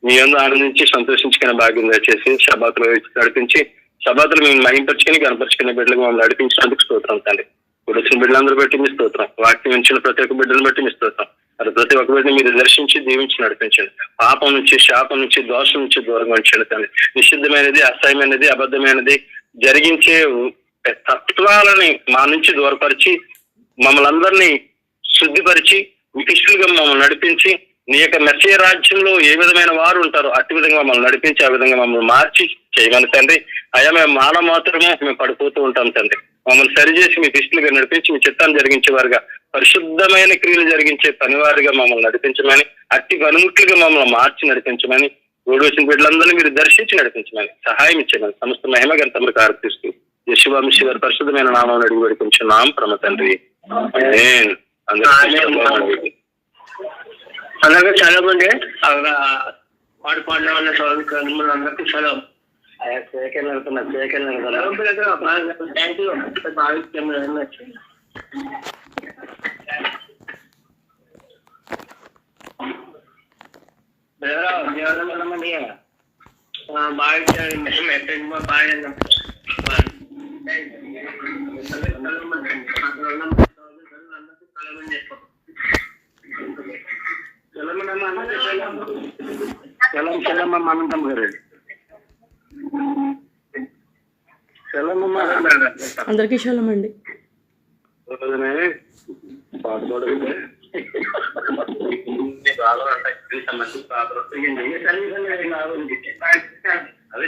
మీ అందరూ ఆనందించి సంతోషించుకునే భాగ్యం దయచేసి షబాతులు నడిపించి షబాతులు మేము మహింపరుచుకుని కనపరుచుకునే బిడ్డలకు మమ్మల్ని నడిపించినందుకు స్తోత్రం తండ్రి. ఇప్పుడు వచ్చిన బిడ్డలందరూ బట్టి మీ స్తోత్రం, వాక్యం ఇచ్చిన ప్రతి ఒక్క బిడ్డను బట్టి మీ స్తోత్రం. అది ప్రతి ఒక్క బిడ్డని మీరు దర్శించి దీవించి నడిపించండి. పాపం నుంచి, శాపం నుంచి, దోషం నుంచి దూరంగా ఉంచండి తండ్రి. నిషిద్ధమైనది, అసహ్యమైనది, అబద్ధమైనది జరిగించే తత్వాలని మా నుంచి దూరపరిచి మమ్మల్ని అందరినీ శుద్ధిపరిచి వికృష్టులుగా మమ్మల్ని నడిపించి నీ యొక్క మెస్సియా రాజ్యంలో ఏ విధమైన వారు ఉంటారో అట్టి విధంగా మమ్మల్ని నడిపించి ఆ విధంగా మమ్మల్ని మార్చి చేయమని తండ్రి. అయ్యా మేము మానవ మాత్రమే మేము పడిపోతూ ఉంటాం తండ్రి. మమ్మల్ని సరిచేసి మీ ఇష్టలుగా నడిపించి మీ చిత్తాన్ని జరిగించేవారుగా, పరిశుద్ధమైన క్రియలు జరిగించే పనివారిగా మమ్మల్ని నడిపించమని, అట్టి పనిముట్లుగా మమ్మల్ని మార్చి నడిపించమని, ఓడి వచ్చిన బిడ్డలందరినీ మీరు దర్శించి నడిపించమని సహాయం ఇచ్చేమని సమస్త మహిమ గంతములకు ఆర్పిస్తూ యెషూవంశీ వారి పరిశుద్ధమైన నామం అడిగి వేడుకుంటున్నాం పరమ తండ్రి. అందరికీ సెలవు అండి. పాడు పాడిన వాళ్ళ చదువు అందరికీ సెలవు. Thank you. అనంతం గారు అందరికీ శలం అండి. అదే